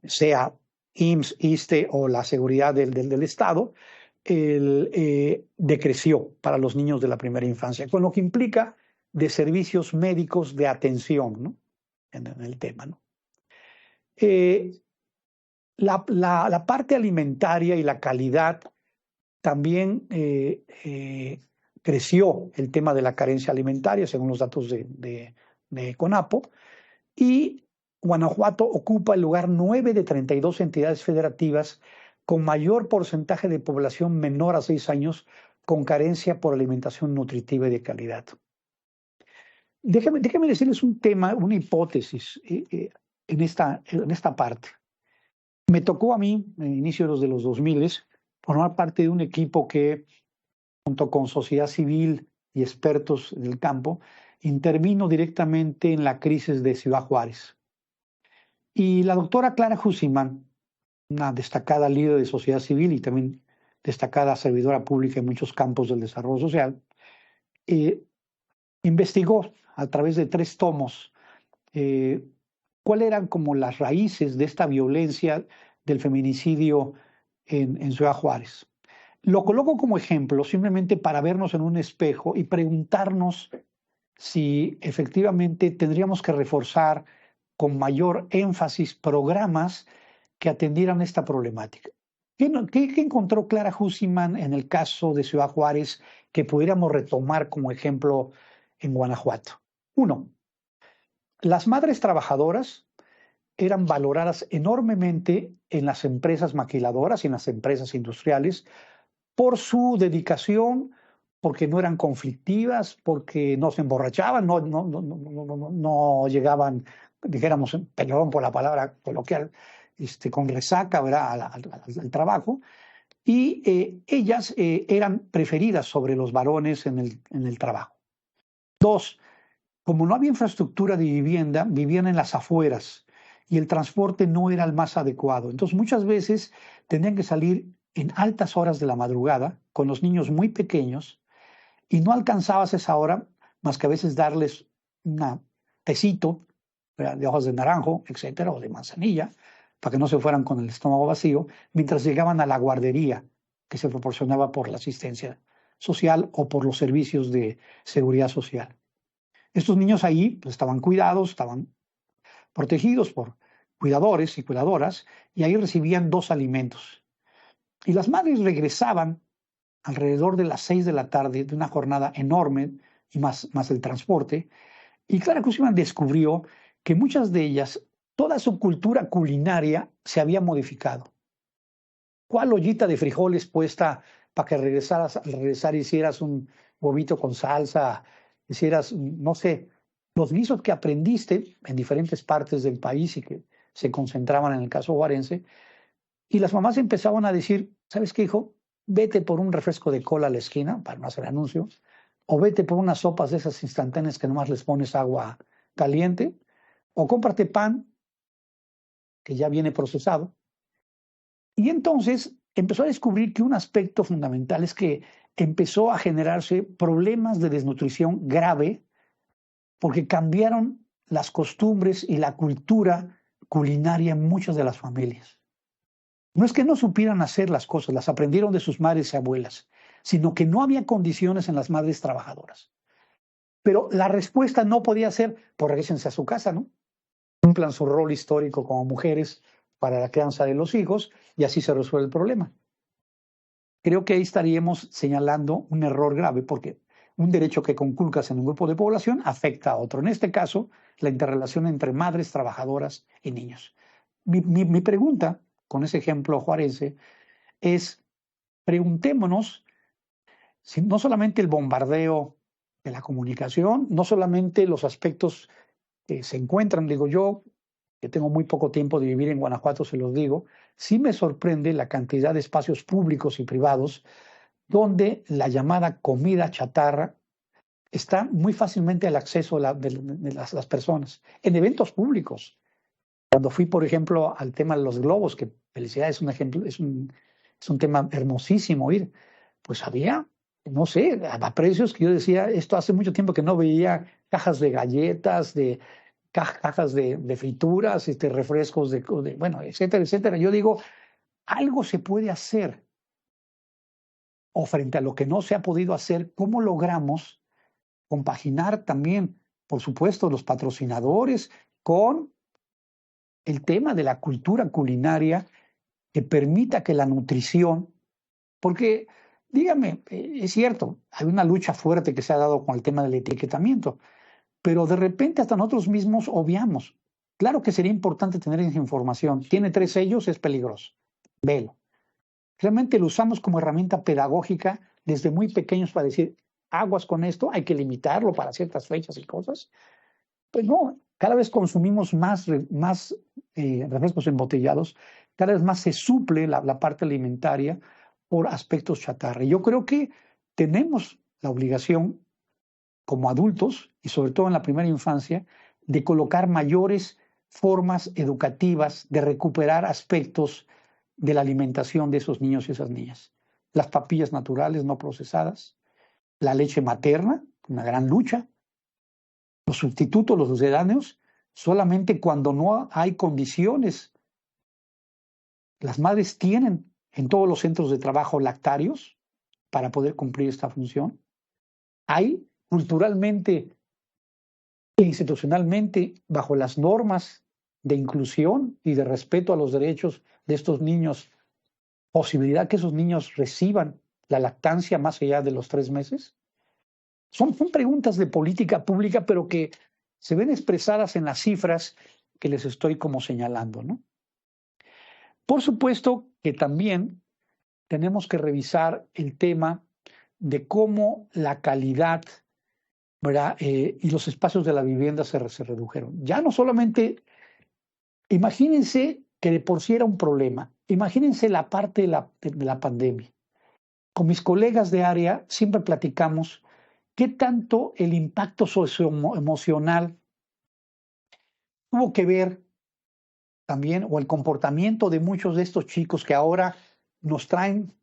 sea IMSS, ISSSTE o la seguridad del Estado, decreció para los niños de la primera infancia, con lo que implica de servicios médicos de atención, ¿no? en el tema, ¿no? La parte alimentaria y la calidad también creció el tema de la carencia alimentaria, según los datos de CONAPO, y Guanajuato ocupa el lugar 9 de 32 entidades federativas con mayor porcentaje de población menor a 6 años con carencia por alimentación nutritiva y de calidad. Déjame decirles un tema, una hipótesis en esta parte. Me tocó a mí, en inicios de los 2000, formar parte de un equipo que, junto con sociedad civil y expertos del campo, intervino directamente en la crisis de Ciudad Juárez. Y la doctora Clara Husseinman, una destacada líder de sociedad civil y también destacada servidora pública en muchos campos del desarrollo social, investigó a través de 3 tomos cuáles eran como las raíces de esta violencia del feminicidio en Ciudad Juárez. Lo coloco como ejemplo simplemente para vernos en un espejo y preguntarnos si efectivamente tendríamos que reforzar con mayor énfasis programas que atendieran esta problemática. ¿Qué encontró Clara Husseinman en el caso de Ciudad Juárez que pudiéramos retomar como ejemplo en Guanajuato? 1. Las madres trabajadoras eran valoradas enormemente en las empresas maquiladoras y en las empresas industriales por su dedicación, porque no eran conflictivas, porque no se emborrachaban, no llegaban, dijéramos, perdón por la palabra coloquial, con resaca, ¿verdad?, al trabajo, y ellas eran preferidas sobre los varones en el trabajo. Dos, como no había infraestructura de vivienda, vivían en las afueras y el transporte no era el más adecuado. Entonces muchas veces tenían que salir en altas horas de la madrugada con los niños muy pequeños y no alcanzabas esa hora más que a veces darles un tecito, ¿verdad?, de hojas de naranjo, etcétera, o de manzanilla, para que no se fueran con el estómago vacío, mientras llegaban a la guardería que se proporcionaba por la asistencia social o por los servicios de seguridad social. Estos niños ahí pues, estaban cuidados, estaban protegidos por cuidadores y cuidadoras, y ahí recibían 2 alimentos. Y las madres regresaban alrededor de las 6 de la tarde de una jornada enorme y más el transporte. Y Clara Kuzman descubrió que muchas de ellas, toda su cultura culinaria se había modificado. ¿Cuál ollita de frijoles puesta para que al regresar hicieras un huevito con salsa, hicieras, no sé, los guisos que aprendiste en diferentes partes del país y que se concentraban en el caso juarense? Y las mamás empezaban a decir, ¿sabes qué, hijo? Vete por un refresco de cola a la esquina, para no hacer anuncio, o vete por unas sopas de esas instantáneas que nomás les pones agua caliente, o cómprate pan, que ya viene procesado. Y entonces empezó a descubrir que un aspecto fundamental es que empezó a generarse problemas de desnutrición grave porque cambiaron las costumbres y la cultura culinaria en muchas de las familias. No es que no supieran hacer las cosas, las aprendieron de sus madres y abuelas, sino que no había condiciones en las madres trabajadoras. Pero la respuesta no podía ser, pues regrésense a su casa, ¿no? Cumplan su rol histórico como mujeres para la crianza de los hijos y así se resuelve el problema. Creo que ahí estaríamos señalando un error grave porque un derecho que conculcas en un grupo de población afecta a otro. En este caso, la interrelación entre madres trabajadoras y niños. Mi pregunta con ese ejemplo juarense es, preguntémonos si no solamente el bombardeo de la comunicación, no solamente los aspectos que se encuentran, digo yo, que tengo muy poco tiempo de vivir en Guanajuato, se los digo, sí me sorprende la cantidad de espacios públicos y privados donde la llamada comida chatarra está muy fácilmente al acceso de las personas. En eventos públicos, cuando fui, por ejemplo, al tema de los globos, que felicidad es un ejemplo, es un tema hermosísimo ir, pues había, no sé, a precios que yo decía, esto hace mucho tiempo que no veía cajas de galletas, de cajas de frituras, refrescos bueno, etcétera, etcétera. Yo digo, algo se puede hacer. O frente a lo que no se ha podido hacer, ¿cómo logramos compaginar también, por supuesto, los patrocinadores con el tema de la cultura culinaria que permita que la nutrición, porque, dígame, es cierto, hay una lucha fuerte que se ha dado con el tema del etiquetamiento, pero de repente hasta nosotros mismos obviamos. Claro que sería importante tener esa información. Tiene 3 sellos, es peligroso. Velo. Realmente lo usamos como herramienta pedagógica desde muy pequeños para decir, aguas con esto, hay que limitarlo para ciertas fechas y cosas. Pues no, cada vez consumimos más refrescos embotellados, cada vez más se suple la parte alimentaria por aspectos chatarra. Y yo creo que tenemos la obligación como adultos, y sobre todo en la primera infancia, de colocar mayores formas educativas de recuperar aspectos de la alimentación de esos niños y esas niñas. Las papillas naturales no procesadas, la leche materna, una gran lucha, los sustitutos, los sucedáneos, solamente cuando no hay condiciones. Las madres tienen en todos los centros de trabajo lactarios para poder cumplir esta función. Hay culturalmente e institucionalmente, bajo las normas de inclusión y de respeto a los derechos de estos niños, posibilidad que esos niños reciban la lactancia más allá de los 3 meses? Son preguntas de política pública, pero que se ven expresadas en las cifras que les estoy como señalando, ¿no? Por supuesto que también tenemos que revisar el tema de cómo la calidad, ¿verdad? Y los espacios de la vivienda se redujeron. Ya no solamente, imagínense que de por sí era un problema. Imagínense la parte de la pandemia. Con mis colegas de área siempre platicamos qué tanto el impacto socioemocional tuvo que ver también, o el comportamiento de muchos de estos chicos que ahora nos traen,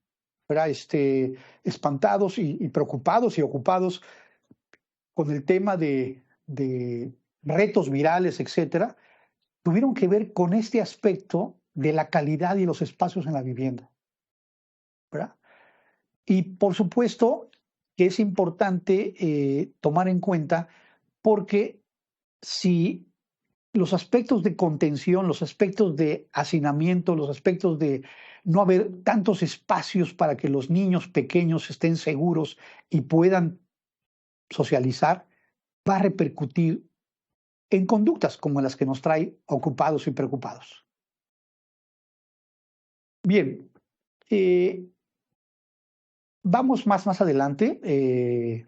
¿verdad? Espantados y preocupados y ocupados con el tema de retos virales, etcétera, tuvieron que ver con este aspecto de la calidad y los espacios en la vivienda, ¿verdad? Y por supuesto que es importante tomar en cuenta, porque si los aspectos de contención, los aspectos de hacinamiento, los aspectos de no haber tantos espacios para que los niños pequeños estén seguros y puedan socializar, va a repercutir en conductas como las que nos trae ocupados y preocupados. Bien, vamos más adelante,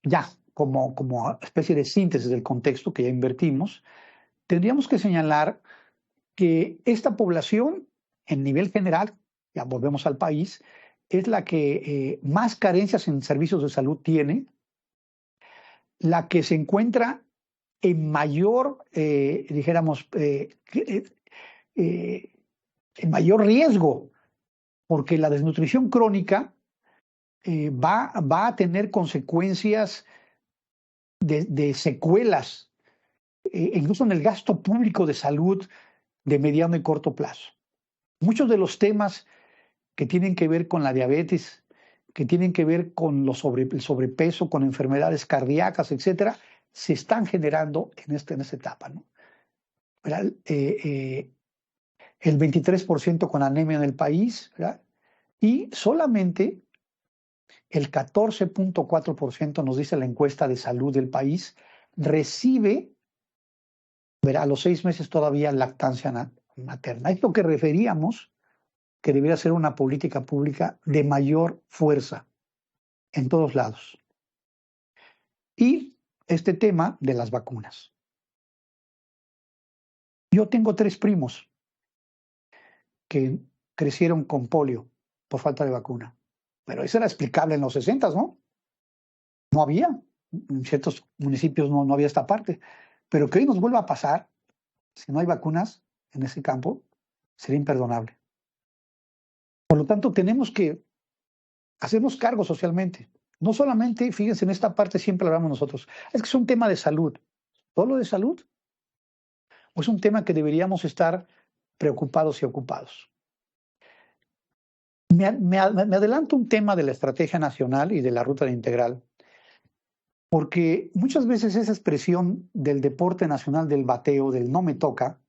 ya como especie de síntesis del contexto que ya invertimos, tendríamos que señalar que esta población, en nivel general, ya volvemos al país, es la que más carencias en servicios de salud tiene, la que se encuentra en mayor, dijéramos, en mayor riesgo, porque la desnutrición crónica va a tener consecuencias de secuelas, incluso en el gasto público de salud de mediano y corto plazo. Muchos de los temas que tienen que ver con la diabetes, que tienen que ver con el sobrepeso, con enfermedades cardíacas, etcétera, se están generando en esta etapa, ¿no? El 23% con anemia en el país, ¿verdad? Y solamente el 14.4%, nos dice la encuesta de salud del país, recibe, verá, a los 6 meses todavía lactancia materna. Es lo que referíamos que debería ser una política pública de mayor fuerza en todos lados. Y este tema de las vacunas. Yo tengo 3 primos que crecieron con polio por falta de vacuna. Pero eso era explicable en los 60, ¿no? No había. En ciertos municipios no había esta parte. Pero que hoy nos vuelva a pasar, si no hay vacunas en ese campo, sería imperdonable. Por lo tanto, tenemos que hacernos cargo socialmente. No solamente, fíjense, en esta parte siempre hablamos nosotros, es que es un tema de salud. ¿Solo de salud? ¿O es un tema que deberíamos estar preocupados y ocupados? Me adelanto un tema de la estrategia nacional y de la ruta de integral, porque muchas veces esa expresión del deporte nacional del bateo, del no me toca,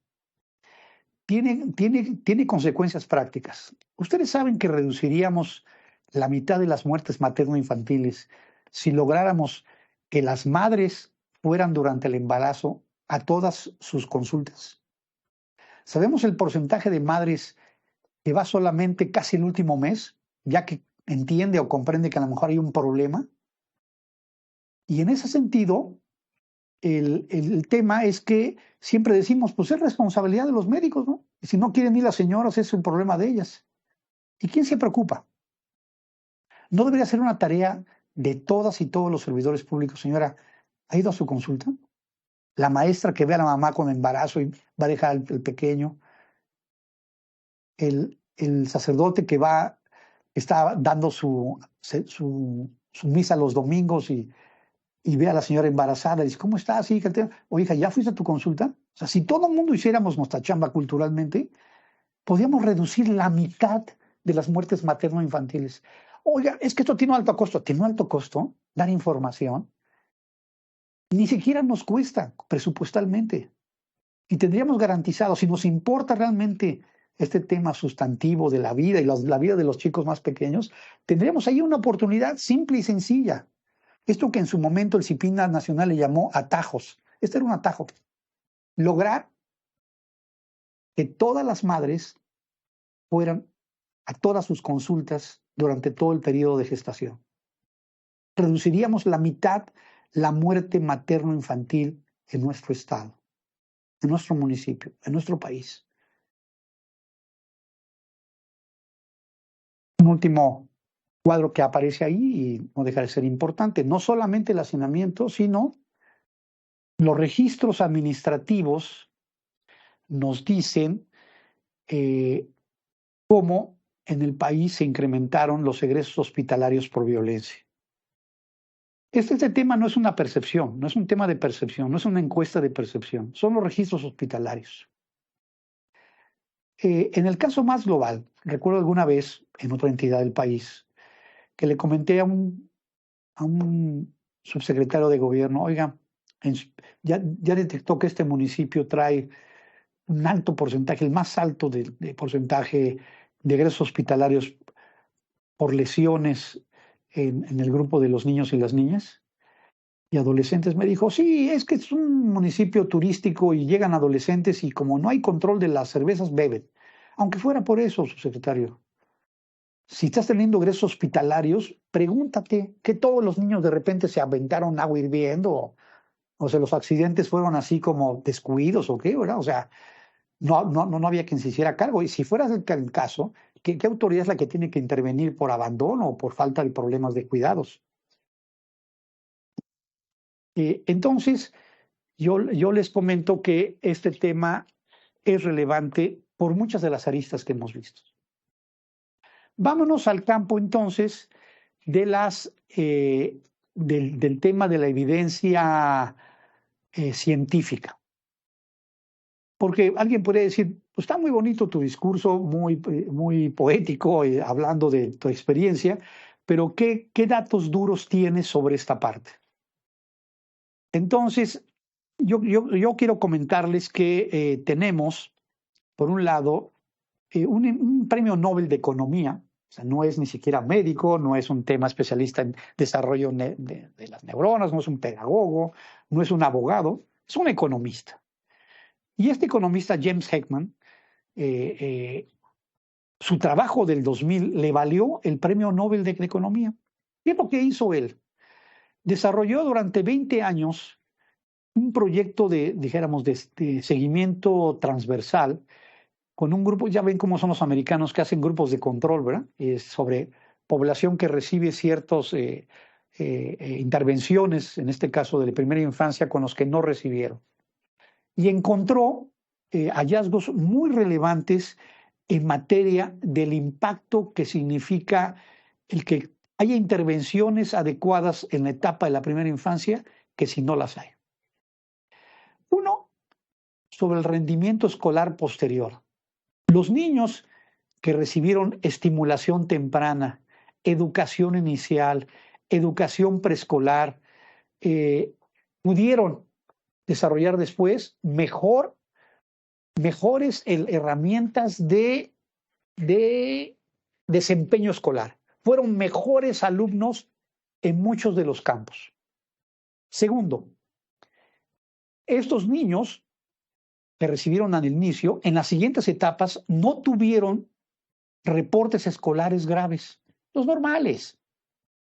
tiene consecuencias prácticas. Ustedes saben que reduciríamos la mitad de las muertes materno-infantiles si lográramos que las madres fueran durante el embarazo a todas sus consultas. ¿Sabemos el porcentaje de madres que va solamente casi el último mes, ya que entiende o comprende que a lo mejor hay un problema? Y en ese sentido, el tema es que siempre decimos, pues es responsabilidad de los médicos, ¿no? Y si no quieren ir las señoras, es un problema de ellas. ¿Y quién se preocupa? ¿No debería ser una tarea de todas y todos los servidores públicos? Señora, ¿ha ido a su consulta? La maestra que ve a la mamá con embarazo y va a dejar el pequeño. El sacerdote que está dando su misa los domingos y ve a la señora embarazada y dice, ¿cómo estás, hija? O hija, ¿ya fuiste a tu consulta? O sea, si todo el mundo hiciéramos nuestra chamba culturalmente, podríamos reducir la mitad de las muertes materno-infantiles. Oiga, es que esto tiene un alto costo. ¿Tiene un alto costo dar información? Ni siquiera nos cuesta presupuestalmente. Y tendríamos garantizado, si nos importa realmente este tema sustantivo de la vida y la vida de los chicos más pequeños, tendríamos ahí una oportunidad simple y sencilla. Esto que en su momento el CIPINA Nacional le llamó atajos. Este era un atajo. Lograr que todas las madres fueran a todas sus consultas durante todo el periodo de gestación. Reduciríamos la mitad la muerte materno-infantil en nuestro estado, en nuestro municipio, en nuestro país. último cuadro que aparece ahí y no deja de ser importante. No solamente el hacinamiento, sino los registros administrativos nos dicen cómo en el país se incrementaron los egresos hospitalarios por violencia. Este tema no es una percepción, no es un tema de percepción, no es una encuesta de percepción, son los registros hospitalarios. En el caso más global, recuerdo alguna vez en otra entidad del país que le comenté a un subsecretario de gobierno, oiga, ya detectó que este municipio trae un alto porcentaje, el más alto de porcentaje de egresos hospitalarios por lesiones en el grupo de los niños y las niñas y adolescentes. Me dijo, sí, es que es un municipio turístico y llegan adolescentes y como no hay control de las cervezas, beben. Aunque fuera por eso, subsecretario. Si estás teniendo egresos hospitalarios, pregúntate que todos los niños de repente se aventaron agua hirviendo o sea, los accidentes fueron así como descuidos o qué, ¿verdad? O sea, no había quien se hiciera cargo. Y si fuera el caso, ¿qué autoridad es la que tiene que intervenir por abandono o por falta de problemas de cuidados? Entonces, yo les comento que este tema es relevante por muchas de las aristas que hemos visto. Vámonos al campo entonces de del tema de la evidencia científica. Porque alguien puede decir, pues está muy bonito tu discurso, muy poético, hablando de tu experiencia, pero ¿qué datos duros tienes sobre esta parte? Entonces, yo quiero comentarles que tenemos, por un lado, un premio Nobel de Economía. O sea, no es ni siquiera médico, no es un tema especialista en desarrollo de las neuronas, no es un pedagogo, no es un abogado, es un economista. Y este economista, James Heckman, su trabajo del 2000 le valió el premio Nobel de Economía. ¿Qué es lo que hizo él? Desarrolló durante 20 años un proyecto dijéramos, de seguimiento transversal con un grupo, ya ven cómo son los americanos que hacen grupos de control, ¿verdad? Sobre población que recibe ciertas intervenciones, en este caso de la primera infancia, con los que no recibieron. Y encontró hallazgos muy relevantes en materia del impacto que significa el que haya intervenciones adecuadas en la etapa de la primera infancia que si no las hay. Uno, sobre el rendimiento escolar posterior. Los niños que recibieron estimulación temprana, educación inicial, educación preescolar, pudieron desarrollar después mejores herramientas de desempeño escolar. Fueron mejores alumnos en muchos de los campos. Segundo, estos niños que recibieron al inicio, en las siguientes etapas no tuvieron reportes escolares graves, los normales.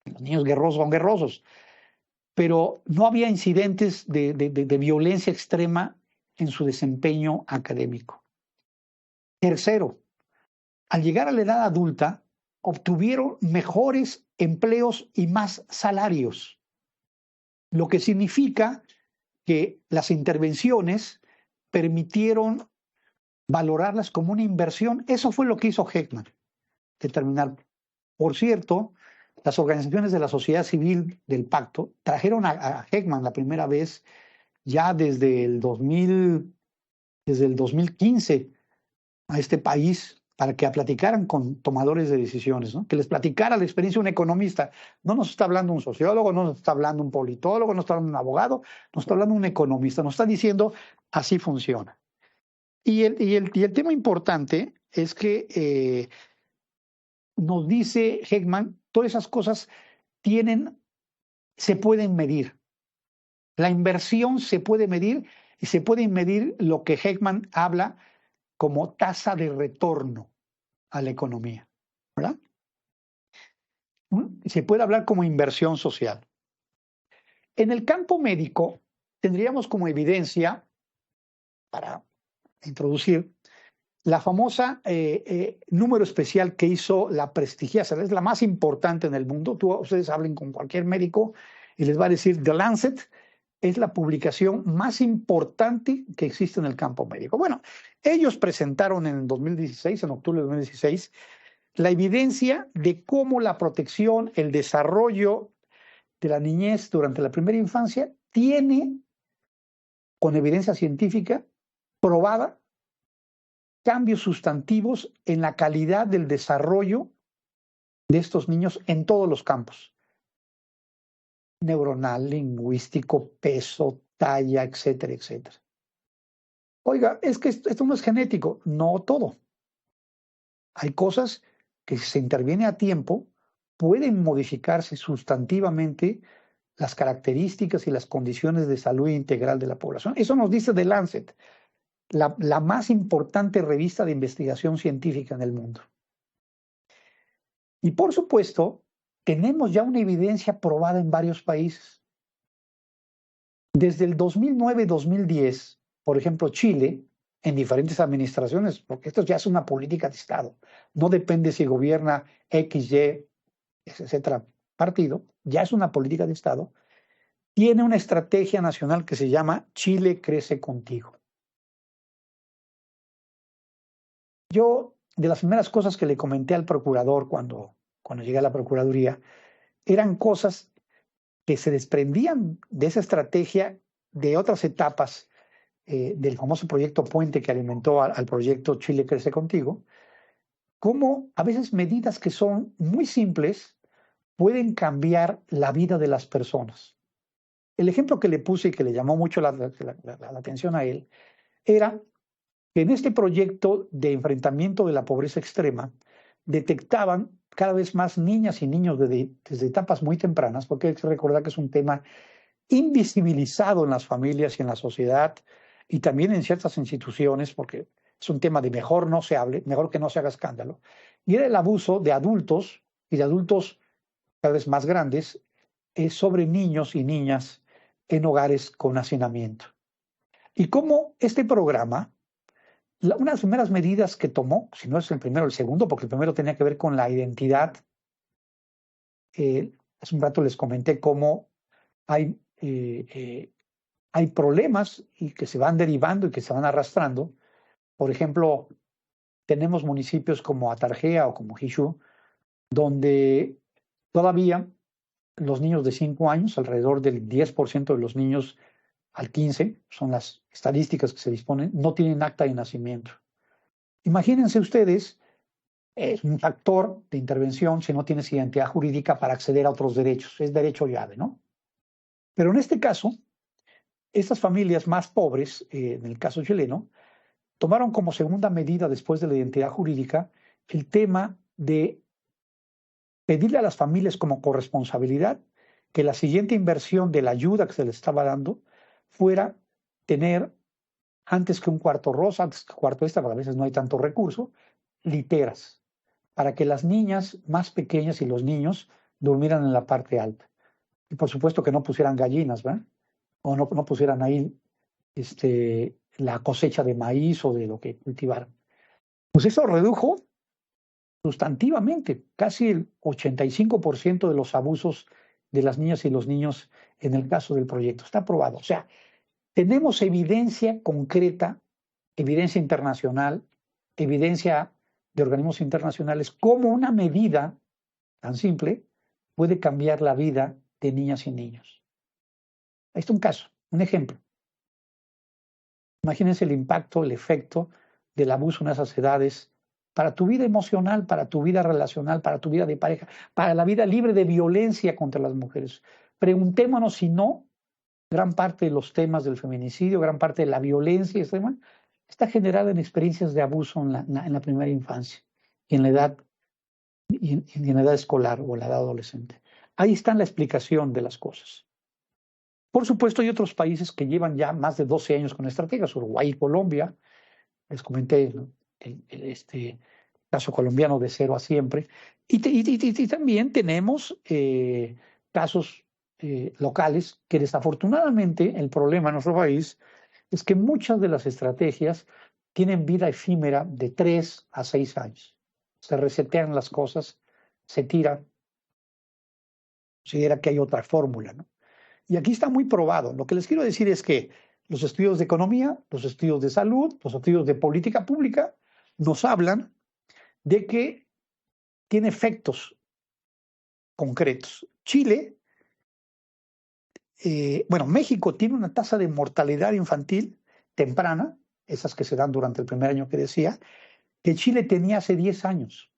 Los niños guerrosos son guerrosos, pero no había incidentes de violencia extrema en su desempeño académico. Tercero, al llegar a la edad adulta, obtuvieron mejores empleos y más salarios, lo que significa que las intervenciones permitieron valorarlas como una inversión. Eso fue lo que hizo Heckman, determinar. Por cierto, las organizaciones de la sociedad civil del pacto trajeron a Heckman la primera vez ya desde el 2015 a este país para que platicaran con tomadores de decisiones, ¿no? Que les platicara la experiencia de un economista. No nos está hablando un sociólogo, no nos está hablando un politólogo, no está hablando un abogado, nos está hablando un economista, nos está diciendo así funciona. Y el tema importante es que nos dice Heckman, todas esas cosas se pueden medir. La inversión se puede medir y se puede medir lo que Heckman habla como tasa de retorno a la economía, ¿verdad? Se puede hablar como inversión social. En el campo médico tendríamos como evidencia, para introducir, la famosa número especial que hizo la prestigiosa, es la más importante en el mundo. Ustedes hablen con cualquier médico y les va a decir The Lancet es la publicación más importante que existe en el campo médico. Bueno, ellos presentaron en 2016, en octubre de 2016, la evidencia de cómo la protección, el desarrollo de la niñez durante la primera infancia tiene, con evidencia científica, probada cambios sustantivos en la calidad del desarrollo de estos niños en todos los campos. Neuronal, lingüístico, peso, talla, etcétera, etcétera. Oiga, es que esto no es genético. No todo. Hay cosas que si se interviene a tiempo pueden modificarse sustantivamente las características y las condiciones de salud integral de la población. Eso nos dice The Lancet, la más importante revista de investigación científica en el mundo. Y por supuesto, tenemos ya una evidencia probada en varios países. Desde el 2009-2010, por ejemplo, Chile, en diferentes administraciones, porque esto ya es una política de Estado, no depende si gobierna X, Y, etcétera, partido, ya es una política de Estado, tiene una estrategia nacional que se llama Chile crece contigo. Yo, de las primeras cosas que le comenté al procurador cuando llegué a la Procuraduría, eran cosas que se desprendían de esa estrategia de otras etapas del famoso proyecto Puente que alimentó al proyecto Chile crece contigo, como a veces medidas que son muy simples pueden cambiar la vida de las personas. El ejemplo que le puse y que le llamó mucho la atención a él era que en este proyecto de enfrentamiento de la pobreza extrema detectaban cada vez más niñas y niños desde etapas muy tempranas, porque hay que recordar que es un tema invisibilizado en las familias y en la sociedad y también en ciertas instituciones, porque es un tema de mejor no se hable, mejor que no se haga escándalo, y era el abuso de adultos y de adultos cada vez más grandes sobre niños y niñas en hogares con hacinamiento. Y cómo este programa, una de las primeras medidas que tomó, si no es el primero, el segundo, porque el primero tenía que ver con la identidad. Hace un rato les comenté cómo hay problemas y que se van derivando y que se van arrastrando. Por ejemplo, tenemos municipios como Atarjea o como Jishú, donde todavía los niños de 5 años, alrededor del 10% de los niños al 15, son las estadísticas que se disponen, no tienen acta de nacimiento. Imagínense ustedes, es un factor de intervención si no tienes identidad jurídica para acceder a otros derechos. Es derecho llave, ¿no? Pero en este caso, estas familias más pobres, en el caso chileno, tomaron como segunda medida después de la identidad jurídica el tema de pedirle a las familias como corresponsabilidad que la siguiente inversión de la ayuda que se les estaba dando fuera tener, antes que un cuarto rosa, antes que un cuarto extra, porque a veces no hay tanto recurso, literas, para que las niñas más pequeñas y los niños durmieran en la parte alta. Y por supuesto que no pusieran gallinas, ¿verdad? O no pusieran ahí la cosecha de maíz o de lo que cultivaran. Pues eso redujo sustantivamente casi el 85% de los abusos de las niñas y los niños en el caso del proyecto. Está aprobado. O sea, tenemos evidencia concreta, evidencia internacional, evidencia de organismos internacionales, cómo una medida tan simple puede cambiar la vida de niñas y niños. Ahí está un caso, un ejemplo. Imagínense el impacto, el efecto del abuso en esas edades para tu vida emocional, para tu vida relacional, para tu vida de pareja, para la vida libre de violencia contra las mujeres. Preguntémonos si no, gran parte de los temas del feminicidio, gran parte de la violencia extrema, está generada en experiencias de abuso en la primera infancia y en la edad escolar o en la edad adolescente. Ahí está la explicación de las cosas. Por supuesto, hay otros países que llevan ya más de 12 años con estrategias, Uruguay y Colombia. Les comenté el caso colombiano de Cero a Siempre. Y también tenemos casos locales que desafortunadamente el problema en nuestro país es que muchas de las estrategias tienen vida efímera de 3 a 6 años. Se resetean las cosas, se tiran. Considera que hay otra fórmula, ¿no? Y aquí está muy probado. Lo que les quiero decir es que los estudios de economía, los estudios de salud, los estudios de política pública nos hablan de que tiene efectos concretos. Chile, México tiene una tasa de mortalidad infantil temprana, esas que se dan durante el primer año que decía, que Chile tenía hace 10 años.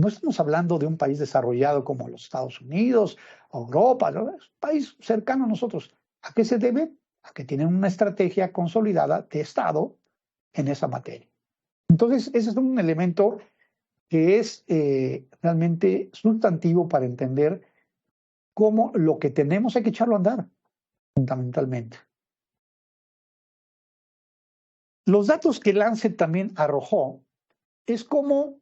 No estamos hablando de un país desarrollado como los Estados Unidos, Europa, ¿no? Es un país cercano a nosotros. ¿A qué se debe? A que tienen una estrategia consolidada de Estado en esa materia. Entonces, ese es un elemento que es realmente sustantivo para entender cómo lo que tenemos hay que echarlo a andar, fundamentalmente. Los datos que Lancet también arrojó es como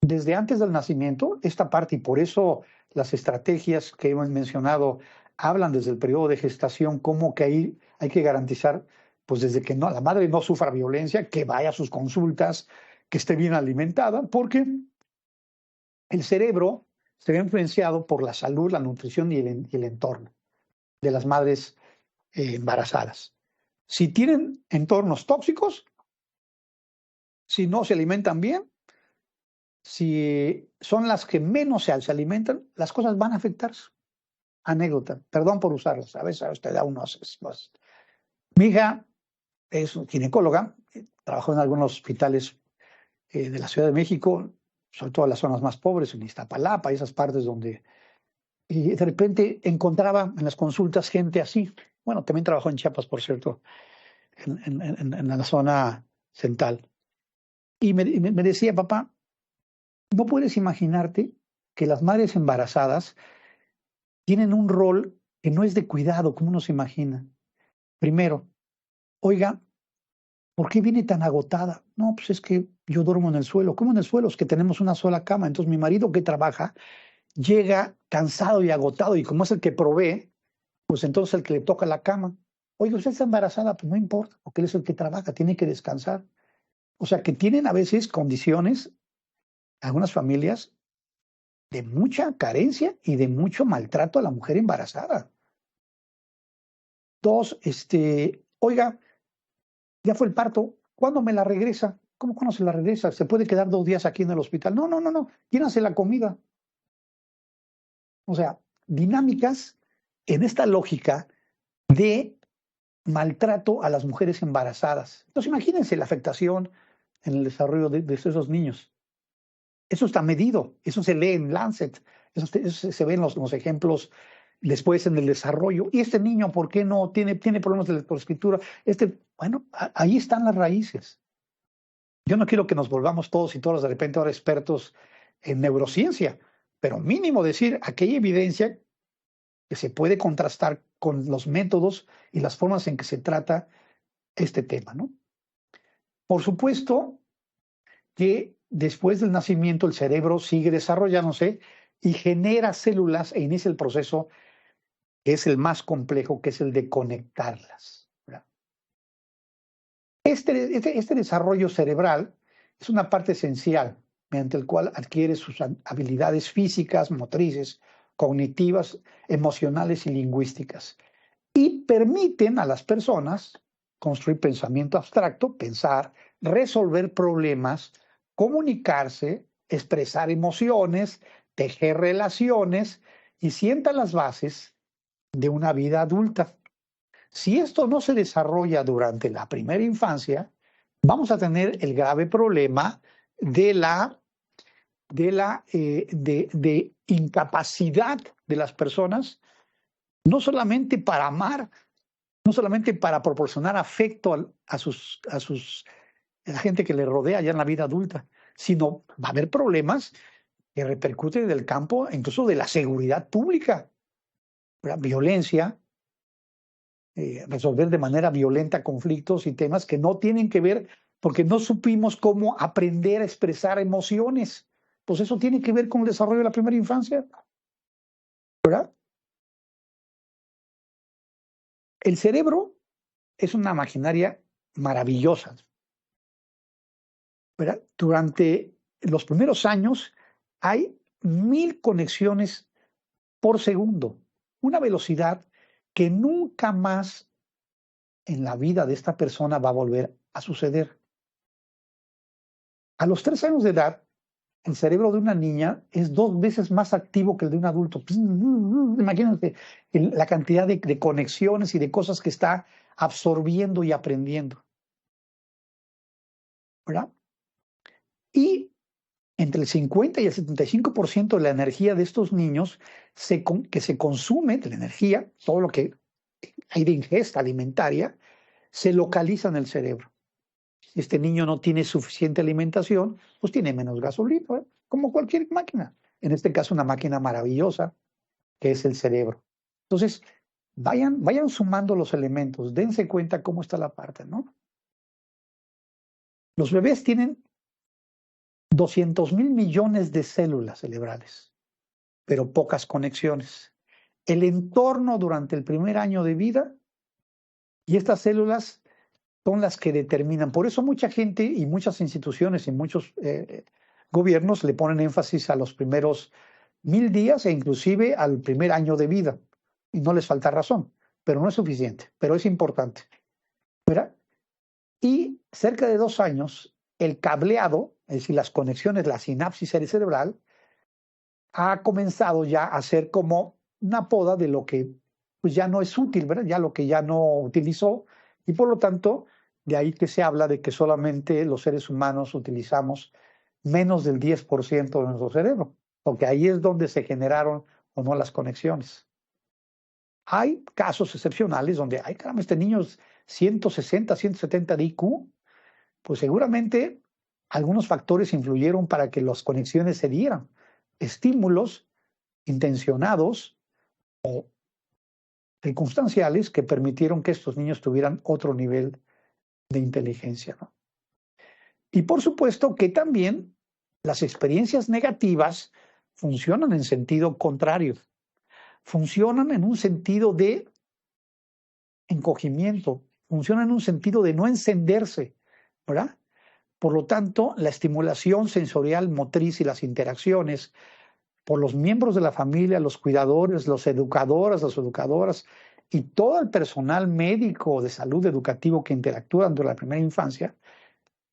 desde antes del nacimiento, esta parte, y por eso las estrategias que hemos mencionado hablan desde el periodo de gestación, como que ahí hay que garantizar, pues desde que la madre no sufra violencia, que vaya a sus consultas, que esté bien alimentada, porque el cerebro se ve influenciado por la salud, la nutrición y el entorno de las madres embarazadas. Si tienen entornos tóxicos, si no se alimentan bien, si son las que menos se alimentan, las cosas van a afectarse. Anécdota, perdón por usarlas, a veces te da unos. Mi hija es ginecóloga, trabajó en algunos hospitales de la Ciudad de México, sobre todo en las zonas más pobres, en Iztapalapa, esas partes donde. Y de repente encontraba en las consultas gente así. Bueno, también trabajó en Chiapas, por cierto, en la zona central. Y me decía, papá, no puedes imaginarte que las madres embarazadas tienen un rol que no es de cuidado, como uno se imagina. Primero, oiga, ¿por qué viene tan agotada? No, pues es que yo duermo en el suelo. ¿Cómo en el suelo? Es que tenemos una sola cama. Entonces mi marido que trabaja llega cansado y agotado y como es el que provee, pues entonces el que le toca la cama. Oiga, usted está embarazada, pues no importa, porque él es el que trabaja, tiene que descansar. O sea que tienen a veces condiciones, algunas familias, de mucha carencia y de mucho maltrato a la mujer embarazada. Dos, oiga, ya fue el parto, ¿cuándo me la regresa? ¿Cómo cuándo se la regresa? ¿Se puede quedar 2 días aquí en el hospital? No, ¿quién hace la comida? O sea, dinámicas en esta lógica de maltrato a las mujeres embarazadas. Entonces imagínense la afectación en el desarrollo de esos niños. Eso está medido, eso se lee en Lancet, eso se ve en los ejemplos después en el desarrollo. Y este niño, ¿por qué no? Tiene problemas de lectoescritura. Bueno, ahí están las raíces. Yo no quiero que nos volvamos todos y todas de repente ahora expertos en neurociencia, pero mínimo decir, aquí hay evidencia que se puede contrastar con los métodos y las formas en que se trata este tema, ¿no? Por supuesto que después del nacimiento el cerebro sigue desarrollándose y genera células e inicia el proceso que es el más complejo, que es el de conectarlas. Este desarrollo cerebral es una parte esencial mediante el cual adquiere sus habilidades físicas, motrices, cognitivas, emocionales y lingüísticas. Y permiten a las personas construir pensamiento abstracto, pensar, resolver problemas, comunicarse, expresar emociones, tejer relaciones y sientan las bases de una vida adulta. Si esto no se desarrolla durante la primera infancia, vamos a tener el grave problema de incapacidad de las personas, no solamente para amar, no solamente para proporcionar afecto a la gente que le rodea ya en la vida adulta, sino va a haber problemas que repercuten en el campo incluso de la seguridad pública, la violencia, resolver de manera violenta conflictos y temas que no tienen que ver porque no supimos cómo aprender a expresar emociones. Pues eso tiene que ver con el desarrollo de la primera infancia, ¿verdad? El cerebro es una maquinaria maravillosa, ¿verdad? Durante los primeros años hay 1000 conexiones por segundo, una velocidad que nunca más en la vida de esta persona va a volver a suceder. A los 3 años de edad, el cerebro de una niña es 2 veces más activo que el de un adulto. Imagínate la cantidad de conexiones y de cosas que está absorbiendo y aprendiendo, ¿verdad? Y entre el 50 y el 75% de la energía de estos niños que se consume, de la energía, todo lo que hay de ingesta alimentaria, se localiza en el cerebro. Si este niño no tiene suficiente alimentación, pues tiene menos gasolina, ¿eh? Como cualquier máquina. En este caso, una máquina maravillosa, que es el cerebro. Entonces, vayan sumando los elementos, dense cuenta cómo está la parte, ¿no? Los bebés tienen 200,000 millones de células cerebrales, pero pocas conexiones. El entorno durante el primer año de vida y estas células son las que determinan. Por eso mucha gente y muchas instituciones y muchos gobiernos le ponen énfasis a los primeros 1000 días e inclusive al primer año de vida. Y no les falta razón, pero no es suficiente, pero es importante, ¿verdad? Y cerca de 2 años, el cableado, es decir, las conexiones, la sinapsis cerebral, ha comenzado ya a ser como una poda de lo que pues ya no es útil, ¿verdad? Ya lo que ya no utilizó, y por lo tanto, de ahí que se habla de que solamente los seres humanos utilizamos menos del 10% de nuestro cerebro, porque ahí es donde se generaron o no las conexiones. Hay casos excepcionales donde, ay caramba, este niño es 160, 170 de IQ, pues seguramente algunos factores influyeron para que las conexiones se dieran. Estímulos intencionados o circunstanciales que permitieron que estos niños tuvieran otro nivel de inteligencia, ¿no? Y por supuesto que también las experiencias negativas funcionan en sentido contrario, funcionan en un sentido de encogimiento, funcionan en un sentido de no encenderse, ¿verdad? Por lo tanto, la estimulación sensorial motriz y las interacciones por los miembros de la familia, los cuidadores, los educadores, las educadoras y todo el personal médico de salud educativo que interactúan durante la primera infancia,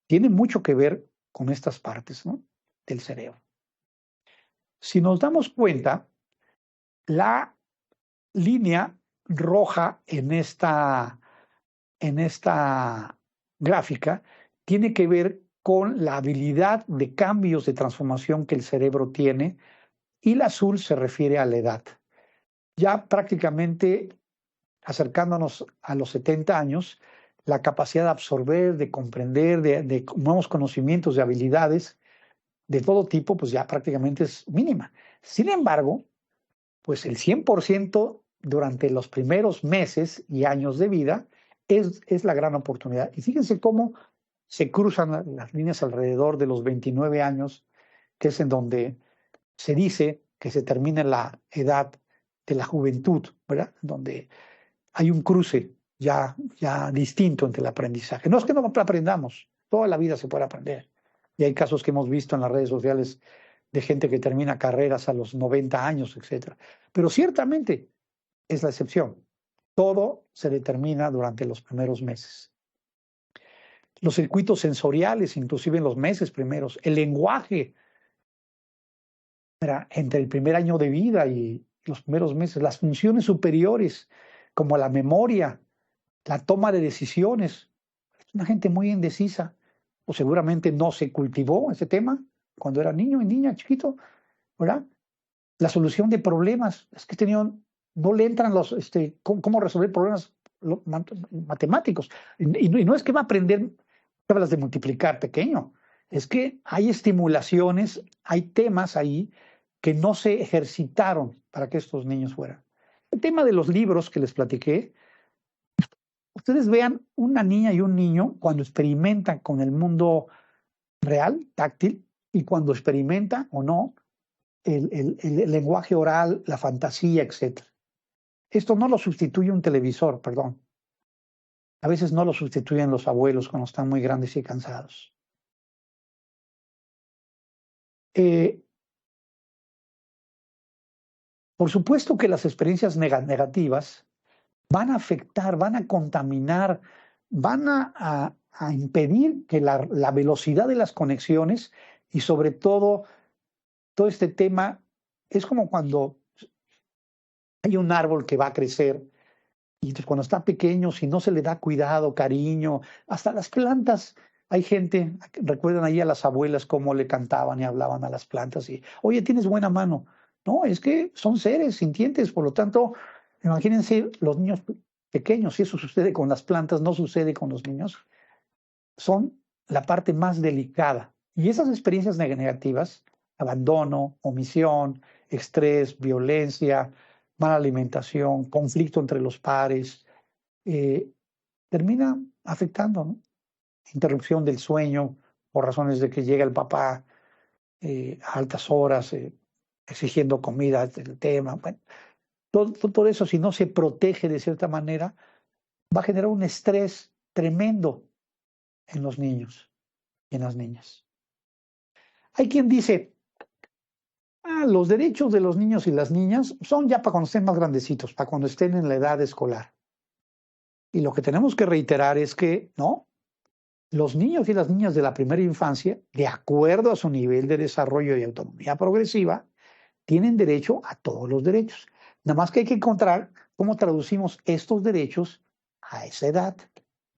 tiene mucho que ver con estas partes, ¿no?, del cerebro. Si nos damos cuenta, la línea roja en esta gráfica tiene que ver con la habilidad de cambios de transformación que el cerebro tiene, y el azul se refiere a la edad. Ya prácticamente acercándonos a los 70 años, la capacidad de absorber, de comprender, de nuevos conocimientos, de habilidades de todo tipo, pues ya prácticamente es mínima. Sin embargo, pues el 100% durante los primeros meses y años de vida es la gran oportunidad. Y fíjense cómo se cruzan las líneas alrededor de los 29 años, que es en donde se dice que se termina la edad de la juventud, ¿verdad? Donde hay un cruce ya distinto entre el aprendizaje. No es que no aprendamos, toda la vida se puede aprender. Y hay casos que hemos visto en las redes sociales de gente que termina carreras a los 90 años, etc. Pero ciertamente es la excepción. Todo se determina durante los primeros meses. Los circuitos sensoriales, inclusive en los meses primeros, el lenguaje, entre el primer año de vida y los primeros meses, las funciones superiores, como la memoria, la toma de decisiones. Es una gente muy indecisa, o seguramente no se cultivó ese tema cuando era niño y niña, chiquito, ¿verdad? La solución de problemas, es que no le entran cómo resolver problemas matemáticos. Y no es que va a aprender tablas de multiplicar pequeño, es que hay estimulaciones, hay temas ahí que no se ejercitaron para que estos niños fueran. El tema de los libros que les platiqué, ustedes vean una niña y un niño cuando experimentan con el mundo real, táctil, y cuando experimenta o no el lenguaje oral, la fantasía, etc. Esto no lo sustituye un televisor, perdón. A veces no lo sustituyen los abuelos cuando están muy grandes y cansados. Por supuesto que las experiencias negativas van a afectar, van a contaminar, van a impedir que la velocidad de las conexiones y sobre todo este tema es como cuando hay un árbol que va a crecer y cuando está pequeño, si no se le da cuidado, cariño, hasta las plantas. Hay gente, recuerdan ahí a las abuelas cómo le cantaban y hablaban a las plantas y, oye, tienes buena mano. No, es que son seres sintientes, por lo tanto, imagínense los niños pequeños, si eso sucede con las plantas, no sucede con los niños, son la parte más delicada. Y esas experiencias negativas, abandono, omisión, estrés, violencia, mala alimentación, conflicto entre los pares, termina afectando, ¿no? Interrupción del sueño por razones de que llega el papá a altas horas exigiendo comida, el tema. Bueno, todo eso, si no se protege de cierta manera, va a generar un estrés tremendo en los niños y en las niñas. Hay quien dice, los derechos de los niños y las niñas son ya para cuando estén más grandecitos, para cuando estén en la edad escolar. Y lo que tenemos que reiterar es que, no, los niños y las niñas de la primera infancia, de acuerdo a su nivel de desarrollo y autonomía progresiva, tienen derecho a todos los derechos. Nada más que hay que encontrar cómo traducimos estos derechos a esa edad,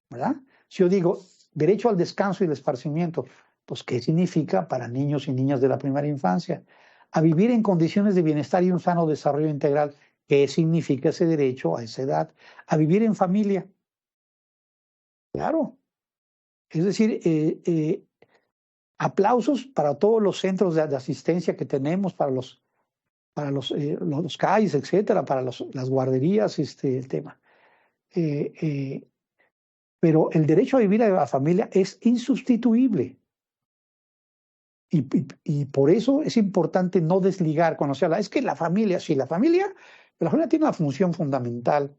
¿verdad? Si yo digo derecho al descanso y al esparcimiento, pues ¿qué significa para niños y niñas de la primera infancia? A vivir en condiciones de bienestar y un sano desarrollo integral, ¿qué significa ese derecho a esa edad? A vivir en familia. Claro. Es decir, aplausos para todos los centros de asistencia que tenemos, para los CAIs, etcétera, para las guarderías, el tema. Pero el derecho a vivir a la familia es insustituible. Y por eso es importante no desligar cuando se habla. Es que la familia, sí, la familia tiene una función fundamental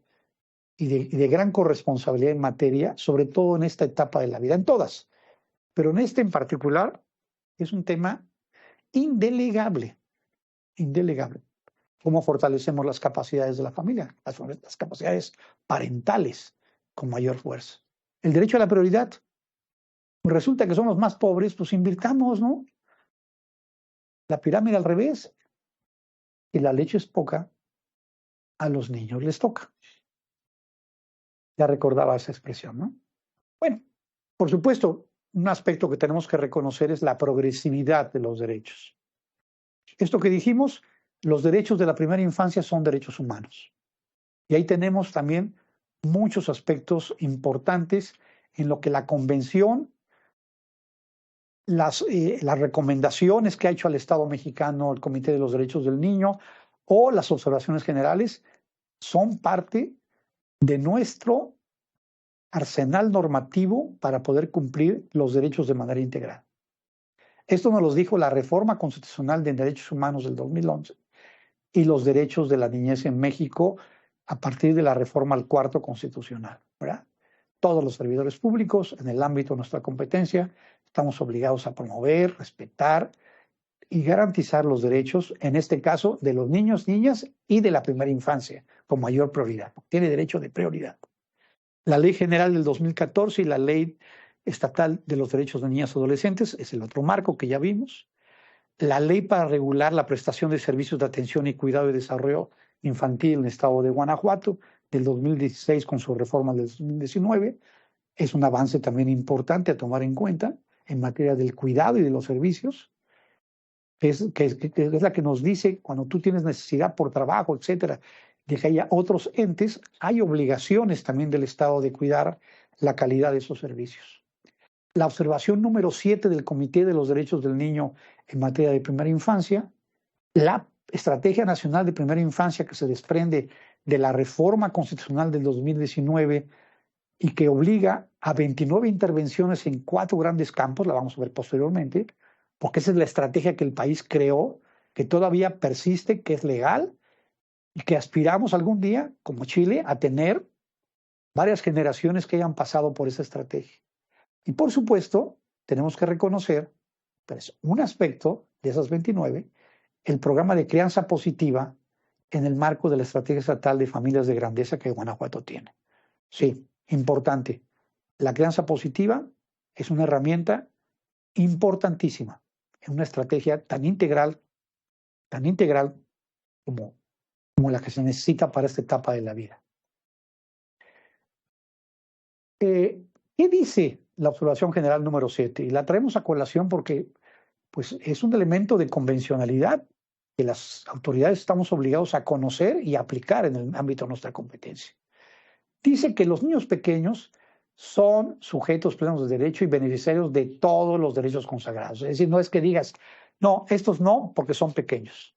y de gran corresponsabilidad en materia, sobre todo en esta etapa de la vida, en todas. Pero en este en particular es un tema indelegable. Cómo fortalecemos las capacidades de la familia, las capacidades parentales con mayor fuerza. El derecho a la prioridad. Resulta que somos más pobres, pues invirtamos, ¿no? La pirámide al revés. Si la leche es poca, a los niños les toca. Ya recordaba esa expresión, ¿no? Bueno, por supuesto, un aspecto que tenemos que reconocer es la progresividad de los derechos. Esto que dijimos, los derechos de la primera infancia son derechos humanos. Y ahí tenemos también muchos aspectos importantes en lo que la Convención, las recomendaciones que ha hecho al Estado mexicano el Comité de los Derechos del Niño o las observaciones generales son parte de nuestro arsenal normativo para poder cumplir los derechos de manera integral. Esto nos lo dijo la Reforma Constitucional de Derechos Humanos del 2011 y los derechos de la niñez en México a partir de la reforma al cuarto constitucional, ¿verdad? Todos los servidores públicos, en el ámbito de nuestra competencia, estamos obligados a promover, respetar y garantizar los derechos, en este caso, de los niños, niñas y de la primera infancia, con mayor prioridad. Tiene derecho de prioridad. La Ley General del 2014 y la Ley Estatal de los Derechos de Niñas y Adolescentes es el otro marco que ya vimos. La ley para regular la prestación de servicios de atención y cuidado y desarrollo infantil en el estado de Guanajuato del 2016 con su reforma del 2019 es un avance también importante a tomar en cuenta en materia del cuidado y de los servicios, que es la que nos dice cuando tú tienes necesidad por trabajo, etcétera, de que haya otros entes, hay obligaciones también del Estado de cuidar la calidad de esos servicios. La observación número 7 del Comité de los Derechos del Niño en materia de primera infancia, la Estrategia Nacional de Primera Infancia que se desprende de la reforma constitucional del 2019 y que obliga a 29 intervenciones en 4 grandes campos, la vamos a ver posteriormente, porque esa es la estrategia que el país creó, que todavía persiste, que es legal y que aspiramos algún día, como Chile, a tener varias generaciones que hayan pasado por esa estrategia. Y por supuesto, tenemos que reconocer, pero es un aspecto de esas 29, el programa de crianza positiva en el marco de la Estrategia Estatal de Familias de Grandeza que Guanajuato tiene. Sí, importante. La crianza positiva es una herramienta importantísima en una estrategia tan integral como la que se necesita para esta etapa de la vida. ¿Qué dice la observación general número 7? Y la traemos a colación porque pues, es un elemento de convencionalidad que las autoridades estamos obligados a conocer y aplicar en el ámbito de nuestra competencia. Dice que los niños pequeños son sujetos plenos de derecho y beneficiarios de todos los derechos consagrados. Es decir, no es que digas, no, estos no, porque son pequeños.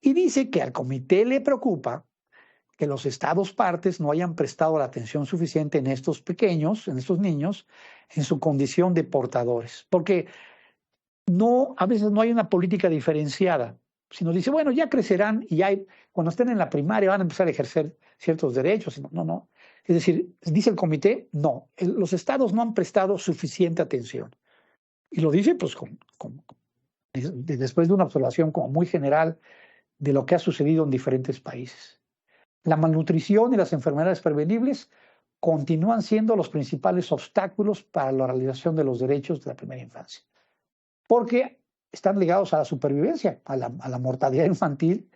Y dice que al comité le preocupa que los estados partes no hayan prestado la atención suficiente en estos pequeños, en estos niños, en su condición de portadores. Porque a veces no hay una política diferenciada, sino dice, bueno, ya crecerán y cuando estén en la primaria van a empezar a ejercer ciertos derechos. No. Es decir, dice el comité, no, los estados no han prestado suficiente atención. Y lo dice pues después de una observación como muy general de lo que ha sucedido en diferentes países. La malnutrición y las enfermedades prevenibles continúan siendo los principales obstáculos para la realización de los derechos de la primera infancia, porque están ligados a la supervivencia, a la mortalidad infantil,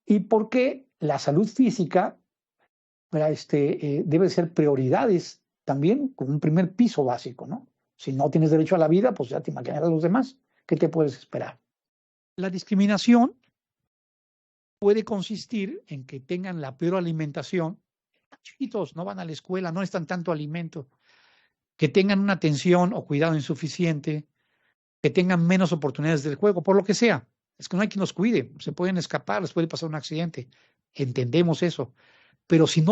y porque la salud física debe ser prioridades también como un primer piso básico, ¿no? Si no tienes derecho a la vida, pues ya te imaginarás a los demás. ¿Qué te puedes esperar? La discriminación puede consistir en que tengan la peor alimentación. Chiquitos, no van a la escuela, no necesitan tanto alimento. Que tengan una atención o cuidado insuficiente, que tengan menos oportunidades del juego, por lo que sea. Es que no hay quien los cuide, se pueden escapar, les puede pasar un accidente. Entendemos eso. Pero si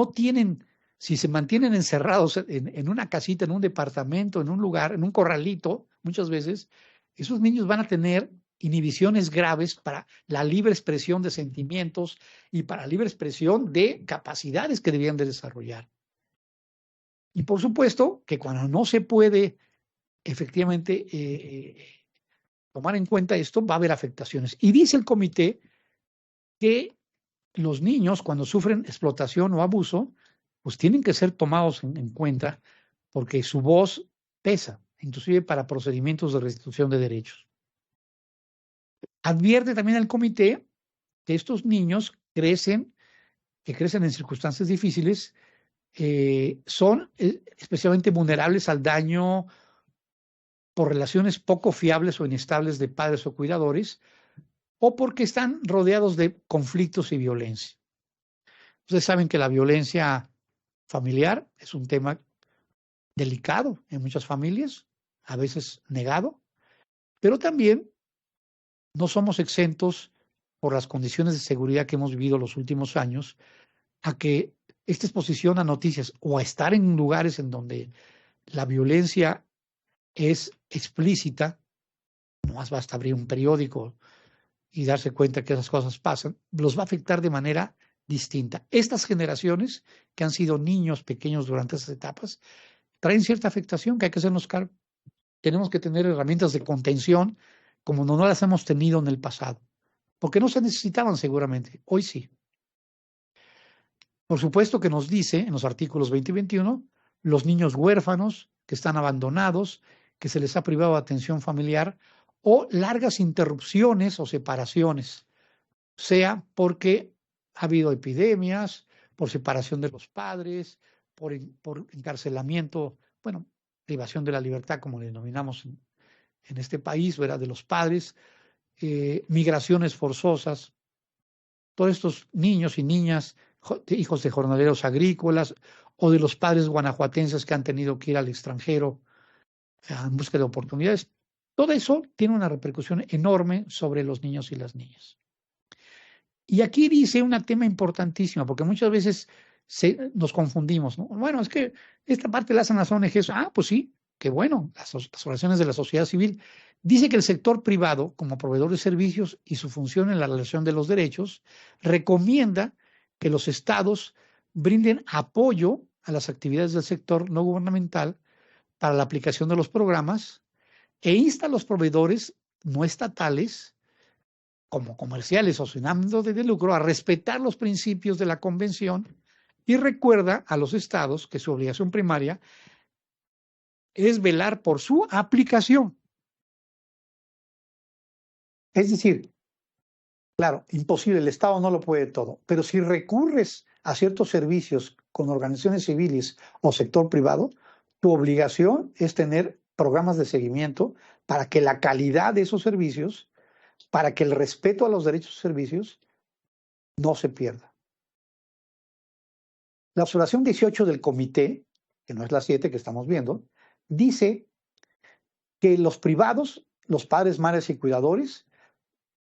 se mantienen encerrados en una casita, en un departamento, en un lugar, en un corralito, muchas veces, esos niños van a tener inhibiciones graves para la libre expresión de sentimientos y para la libre expresión de capacidades que debían de desarrollar. Y por supuesto que cuando no se puede efectivamente tomar en cuenta esto, va a haber afectaciones. Y dice el comité que los niños, cuando sufren explotación o abuso, pues tienen que ser tomados en cuenta porque su voz pesa, inclusive para procedimientos de restitución de derechos. Advierte también el comité que estos niños crecen en circunstancias difíciles, son especialmente vulnerables al daño por relaciones poco fiables o inestables de padres o cuidadores, o porque están rodeados de conflictos y violencia. Ustedes saben que la violencia familiar es un tema delicado en muchas familias, a veces negado, pero también no somos exentos por las condiciones de seguridad que hemos vivido los últimos años a que esta exposición a noticias o a estar en lugares en donde la violencia es explícita, no más basta abrir un periódico y darse cuenta que esas cosas pasan, los va a afectar de manera distinta. Estas generaciones que han sido niños pequeños durante esas etapas traen cierta afectación que hay que hacernos cargo. Tenemos que tener herramientas de contención como no las hemos tenido en el pasado, porque no se necesitaban seguramente, hoy sí. Por supuesto que nos dice en los artículos 20 y 21, los niños huérfanos que están abandonados, que se les ha privado de atención familiar o largas interrupciones o separaciones, sea porque ha habido epidemias, por separación de los padres, por encarcelamiento, privación de la libertad, como le denominamos en este país, ¿verdad? De los padres, migraciones forzosas. Todos estos niños y niñas, hijos de jornaleros agrícolas o de los padres guanajuatenses que han tenido que ir al extranjero en busca de oportunidades, todo eso tiene una repercusión enorme sobre los niños y las niñas. Y aquí dice un tema importantísimo, porque muchas veces nos confundimos, ¿no? Bueno, es que esta parte la hacen las ONGs. Pues sí, qué bueno, las organizaciones de la sociedad civil. Dice que el sector privado, como proveedor de servicios y su función en la relación de los derechos, recomienda que los estados brinden apoyo a las actividades del sector no gubernamental para la aplicación de los programas e insta a los proveedores no estatales, como comerciales o sin ánimo de lucro, a respetar los principios de la convención y recuerda a los estados que su obligación primaria es velar por su aplicación. Es decir, claro, imposible, el Estado no lo puede todo, pero si recurres a ciertos servicios con organizaciones civiles o sector privado, tu obligación es tener programas de seguimiento para que la calidad de esos servicios, para que el respeto a los derechos y servicios no se pierda. La observación 18 del comité, que no es la 7 que estamos viendo, dice que los privados, los padres, madres y cuidadores,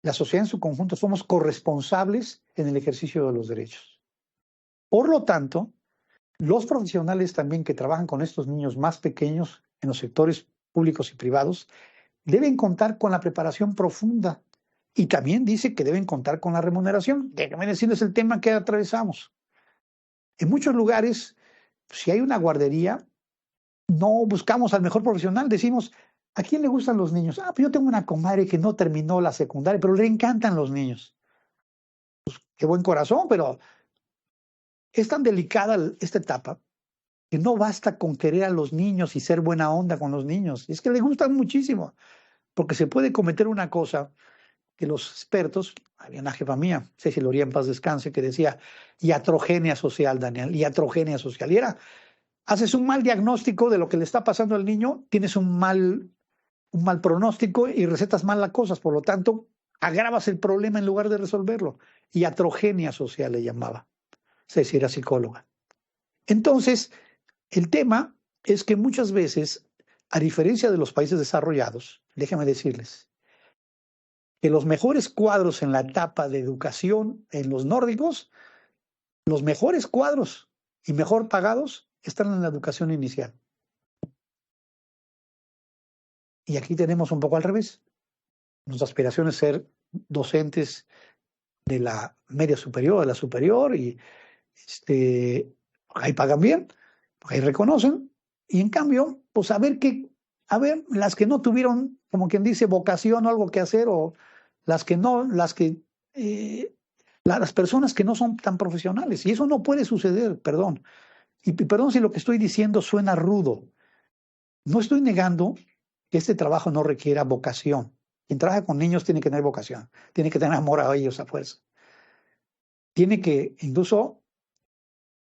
la sociedad en su conjunto, somos corresponsables en el ejercicio de los derechos. Por lo tanto, los profesionales también que trabajan con estos niños más pequeños en los sectores públicos y privados deben contar con la preparación profunda y también dice que deben contar con la remuneración. Déjame decirles el tema que atravesamos. En muchos lugares, si hay una guardería, no buscamos al mejor profesional, decimos, ¿a quién le gustan los niños? Ah, pues yo tengo una comadre que no terminó la secundaria, pero le encantan los niños. Pues, qué buen corazón, pero es tan delicada esta etapa que no basta con querer a los niños y ser buena onda con los niños. Es que les gustan muchísimo, porque se puede cometer una cosa que los expertos, había una jefa mía, Ceci Loría en paz descanse, que decía iatrogenia social, Daniel, iatrogenia social. Y era, haces un mal diagnóstico de lo que le está pasando al niño, tienes un mal pronóstico y recetas mal las cosas, por lo tanto, agravas el problema en lugar de resolverlo. Iatrogenia social le llamaba. Ceci era psicóloga. Entonces, el tema es que muchas veces, a diferencia de los países desarrollados, déjenme decirles, que los mejores cuadros en la etapa de educación en los nórdicos, los mejores cuadros y mejor pagados están en la educación inicial. Y aquí tenemos un poco al revés. Nuestra aspiración es ser docentes de la media superior, de la superior, y ahí pagan bien, ahí reconocen, y en cambio, pues a ver, las que no tuvieron, como quien dice, vocación o algo que hacer, o las personas que no son tan profesionales, y eso no puede suceder, perdón. Y perdón si lo que estoy diciendo suena rudo. No estoy negando que este trabajo no requiera vocación. Quien trabaja con niños tiene que tener vocación, tiene que tener amor a ellos a fuerza. Tiene que incluso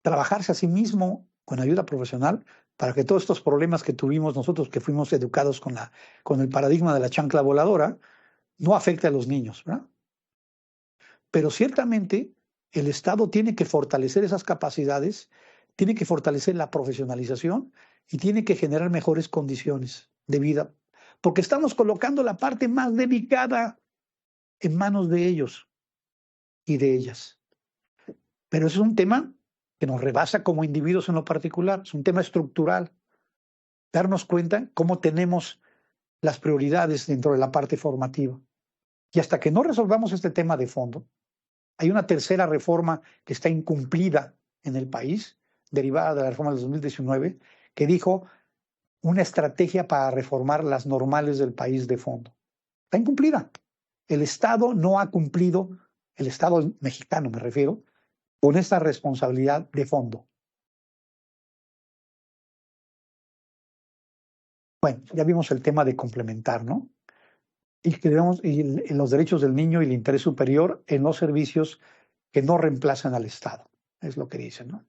trabajarse a sí mismo con ayuda profesional para que todos estos problemas que tuvimos nosotros, que fuimos educados con el paradigma de la chancla voladora, no afecte a los niños, ¿verdad? Pero ciertamente el Estado tiene que fortalecer esas capacidades, tiene que fortalecer la profesionalización y tiene que generar mejores condiciones de vida, porque estamos colocando la parte más delicada en manos de ellos y de ellas. Pero es un tema que nos rebasa como individuos en lo particular, es un tema estructural. Darnos cuenta cómo tenemos las prioridades dentro de la parte formativa. Y hasta que no resolvamos este tema de fondo, hay una tercera reforma que está incumplida en el país, derivada de la reforma del 2019, que dijo una estrategia para reformar las normales del país de fondo. Está incumplida. El Estado no ha cumplido, el Estado mexicano me refiero, con esta responsabilidad de fondo. Bueno, ya vimos el tema de complementar, ¿no? Y que debemos, en los derechos del niño y el interés superior en los servicios que no reemplazan al Estado, es lo que dicen, ¿no?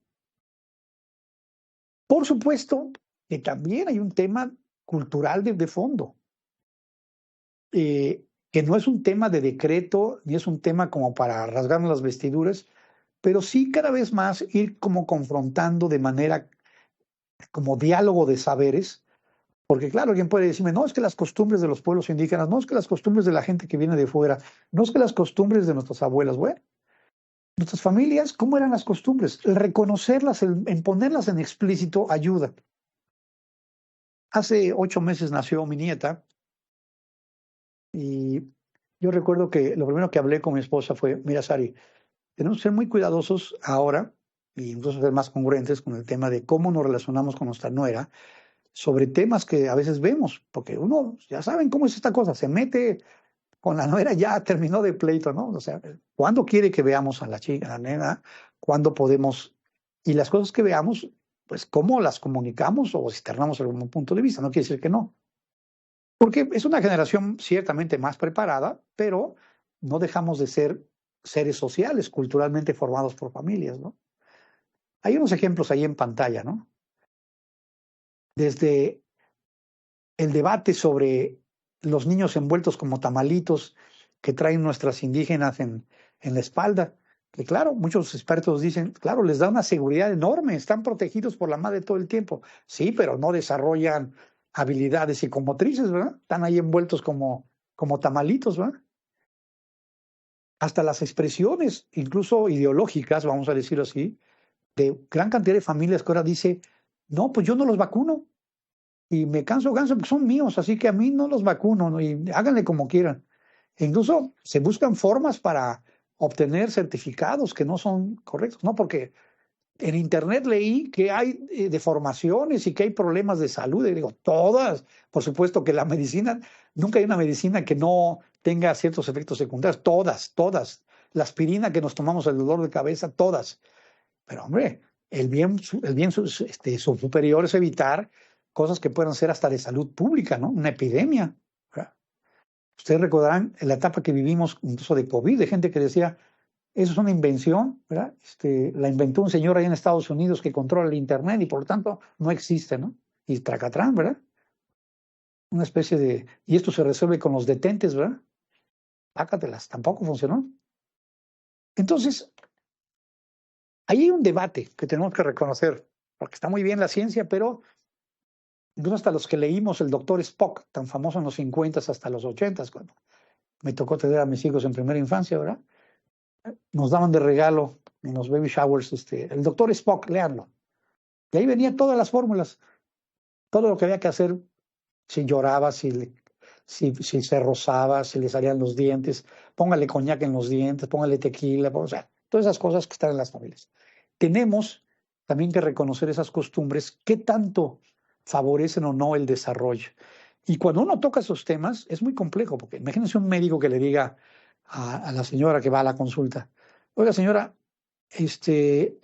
Por supuesto que también hay un tema cultural de fondo, que no es un tema de decreto, ni es un tema como para rasgarnos las vestiduras, pero sí cada vez más ir como confrontando de manera, como diálogo de saberes, porque claro, alguien puede decirme, no, es que las costumbres de los pueblos indígenas, no es que las costumbres de la gente que viene de fuera, no es que las costumbres de nuestras abuelas, bueno, nuestras familias, ¿cómo eran las costumbres? El reconocerlas, en ponerlas en explícito ayuda. Hace 8 meses nació mi nieta y yo recuerdo que lo primero que hablé con mi esposa fue, mira, Sari, tenemos que ser muy cuidadosos ahora y incluso ser más congruentes con el tema de cómo nos relacionamos con nuestra nuera sobre temas que a veces vemos, porque uno, ya saben cómo es esta cosa, se mete con la nuera, ya terminó de pleito, ¿no? O sea, ¿cuándo quiere que veamos a la chica, a la nena? ¿Cuándo podemos? Y las cosas que veamos, pues cómo las comunicamos o externamos algún punto de vista, no quiere decir que no. Porque es una generación ciertamente más preparada, pero no dejamos de ser seres sociales, culturalmente formados por familias, ¿no? Hay unos ejemplos ahí en pantalla, ¿no? Desde el debate sobre los niños envueltos como tamalitos que traen nuestras indígenas en la espalda, que claro, muchos expertos dicen, claro, les da una seguridad enorme, están protegidos por la madre todo el tiempo. Sí, pero no desarrollan habilidades psicomotrices, ¿verdad? Están ahí envueltos como tamalitos, ¿verdad? Hasta las expresiones, incluso ideológicas, vamos a decirlo así, de gran cantidad de familias que ahora dice, no, pues yo no los vacuno y me canso, porque son míos, así que a mí no los vacuno, ¿no? Y háganle como quieran. E incluso se buscan formas para obtener certificados que no son correctos, ¿no? Porque en internet leí que hay deformaciones y que hay problemas de salud. Y digo, todas, por supuesto que la medicina, nunca hay una medicina que no tenga ciertos efectos secundarios, todas. La aspirina que nos tomamos, el dolor de cabeza, todas. Pero hombre, su superior es evitar cosas que puedan ser hasta de salud pública, ¿no? Una epidemia. ¿Verdad? Ustedes recordarán en la etapa que vivimos, incluso de COVID, de gente que decía, eso es una invención, ¿verdad? La inventó un señor ahí en Estados Unidos que controla el Internet y por lo tanto no existe, ¿no? Y tracatrán, ¿verdad? Una especie de... Y esto se resuelve con los detentes, ¿verdad? Pácatelas, tampoco funcionó. Entonces, ahí hay un debate que tenemos que reconocer, porque está muy bien la ciencia, pero incluso hasta los que leímos el doctor Spock, tan famoso en los 50 hasta los 80, cuando me tocó tener a mis hijos en primera infancia, ¿verdad? Nos daban de regalo en los baby showers el doctor Spock, léanlo. Y ahí venían todas las fórmulas, todo lo que había que hacer, si lloraba, si se rozaba, si le salían los dientes, póngale coñac en los dientes, póngale tequila, o sea, todas esas cosas que están en las familias. Tenemos también que reconocer esas costumbres, qué tanto favorecen o no el desarrollo. Y cuando uno toca esos temas, es muy complejo, porque imagínense un médico que le diga a la señora que va a la consulta, oiga señora, que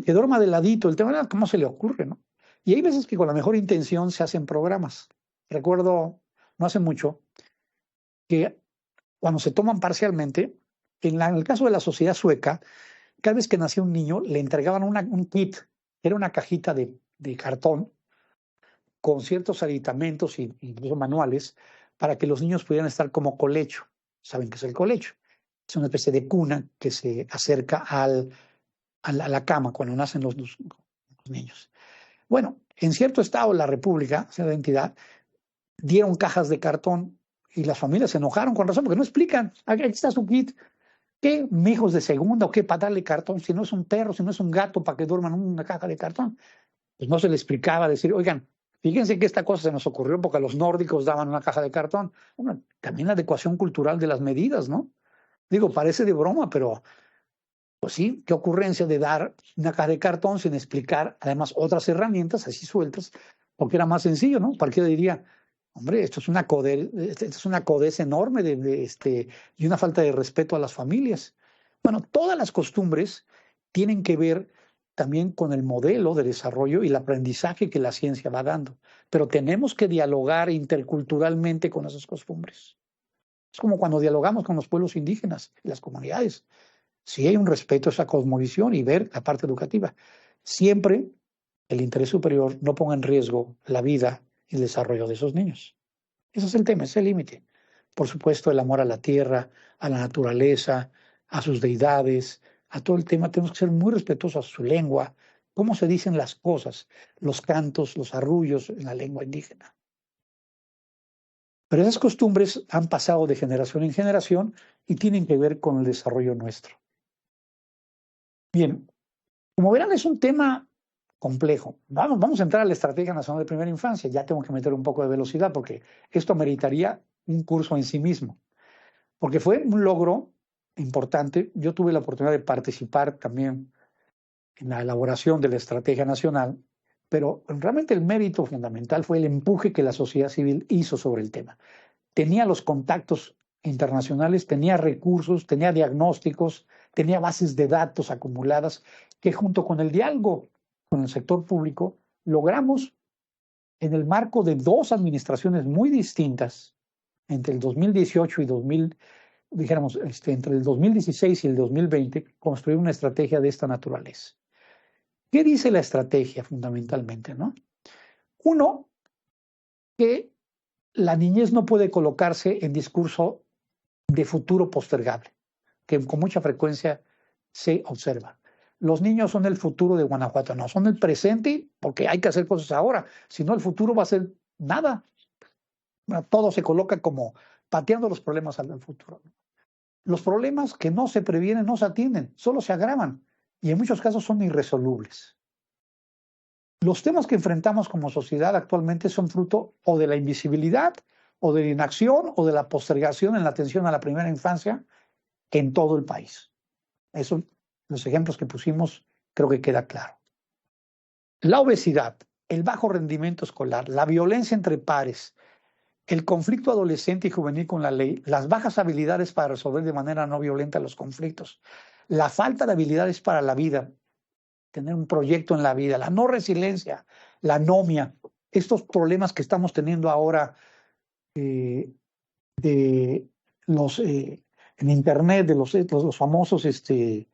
duerma de ladito, el tema, ¿cómo se le ocurre, no? Y hay veces que con la mejor intención se hacen programas. Recuerdo, no hace mucho, que cuando se toman parcialmente, en el caso de la sociedad sueca, cada vez que nacía un niño, le entregaban un kit, era una cajita de cartón con ciertos aditamentos e incluso manuales para que los niños pudieran estar como colecho. ¿Saben qué es el colecho? Es una especie de cuna que se acerca a la cama cuando nacen los niños. Bueno, en cierto estado, la República, cierta entidad, dieron cajas de cartón y las familias se enojaron con razón porque no explican. Aquí está su kit. ¿Qué mijos de segunda o qué para darle cartón? Si no es un perro, si no es un gato para que duerman en una caja de cartón. Pues no se le explicaba decir, oigan, fíjense que esta cosa se nos ocurrió porque los nórdicos daban una caja de cartón. Bueno, también la adecuación cultural de las medidas, ¿no? Digo, parece de broma, pero pues sí, qué ocurrencia de dar una caja de cartón sin explicar además otras herramientas así sueltas, porque era más sencillo, ¿no? Cualquiera diría, hombre, esto es una codez enorme y una falta de respeto a las familias. Bueno, todas las costumbres tienen que ver también con el modelo de desarrollo y el aprendizaje que la ciencia va dando, pero tenemos que dialogar interculturalmente con esas costumbres. Es como cuando dialogamos con los pueblos indígenas, las comunidades. Sí hay un respeto a esa cosmovisión y ver la parte educativa. Siempre el interés superior no ponga en riesgo la vida y el desarrollo de esos niños. Ese es el tema, ese es el límite. Por supuesto, el amor a la tierra, a la naturaleza, a sus deidades, a todo el tema. Tenemos que ser muy respetuosos a su lengua, cómo se dicen las cosas, los cantos, los arrullos en la lengua indígena. Pero esas costumbres han pasado de generación en generación y tienen que ver con el desarrollo nuestro. Bien, como verán, es un tema complejo. Vamos a entrar a la Estrategia Nacional de Primera Infancia. Ya tengo que meter un poco de velocidad porque esto meritaría un curso en sí mismo. Porque fue un logro importante. Yo tuve la oportunidad de participar también en la elaboración de la estrategia nacional, pero realmente el mérito fundamental fue el empuje que la sociedad civil hizo sobre el tema. Tenía los contactos internacionales, tenía recursos, tenía diagnósticos, tenía bases de datos acumuladas que junto con el diálogo con el sector público logramos, en el marco de dos administraciones muy distintas, entre el 2018 y entre el 2016 y el 2020, construir una estrategia de esta naturaleza. ¿Qué dice la estrategia fundamentalmente, no? Uno, que la niñez no puede colocarse en discurso de futuro postergable, que con mucha frecuencia se observa. Los niños son el futuro de Guanajuato, no, son el presente porque hay que hacer cosas ahora, si no el futuro va a ser nada. Todo se coloca como pateando los problemas al futuro. Los problemas que no se previenen no se atienden, solo se agravan y en muchos casos son irresolubles. Los temas que enfrentamos como sociedad actualmente son fruto o de la invisibilidad, o de la inacción, o de la postergación en la atención a la primera infancia en todo el país. Eso, los ejemplos que pusimos, creo que queda claro. La obesidad, el bajo rendimiento escolar, la violencia entre pares, el conflicto adolescente y juvenil con la ley, las bajas habilidades para resolver de manera no violenta los conflictos, la falta de habilidades para la vida, tener un proyecto en la vida, la no resiliencia, la anomia, estos problemas que estamos teniendo ahora de los en internet, de los famosos que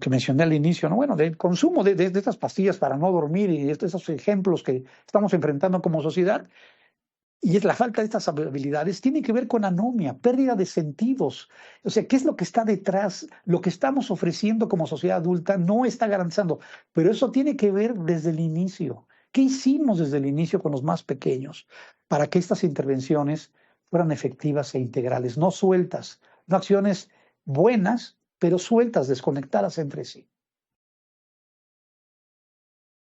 mencioné al inicio, ¿no? Bueno, del consumo de estas pastillas para no dormir y esos ejemplos que estamos enfrentando como sociedad. Y es la falta de estas habilidades tiene que ver con anomia, pérdida de sentidos. O sea, ¿qué es lo que está detrás? Lo que estamos ofreciendo como sociedad adulta no está garantizando, pero eso tiene que ver desde el inicio. ¿Qué hicimos desde el inicio con los más pequeños para que estas intervenciones fueran efectivas e integrales, no sueltas, no acciones buenas, pero sueltas, desconectadas entre sí?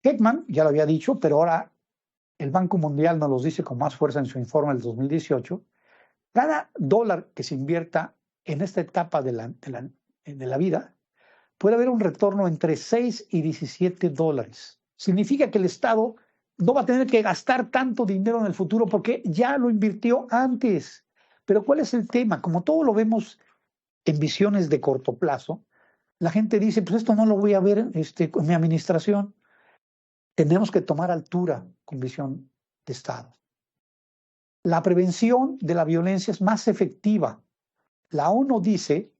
Heckman, ya lo había dicho, pero ahora el Banco Mundial nos los dice con más fuerza en su informe del 2018, cada dólar que se invierta en esta etapa de la vida, puede haber un retorno entre 6 y 17 dólares. Significa que el Estado no va a tener que gastar tanto dinero en el futuro porque ya lo invirtió antes. Pero ¿cuál es el tema? Como todo lo vemos en visiones de corto plazo, la gente dice, pues esto no lo voy a ver en mi administración. Tenemos que tomar altura con visión de Estado. La prevención de la violencia es más efectiva. La ONU dice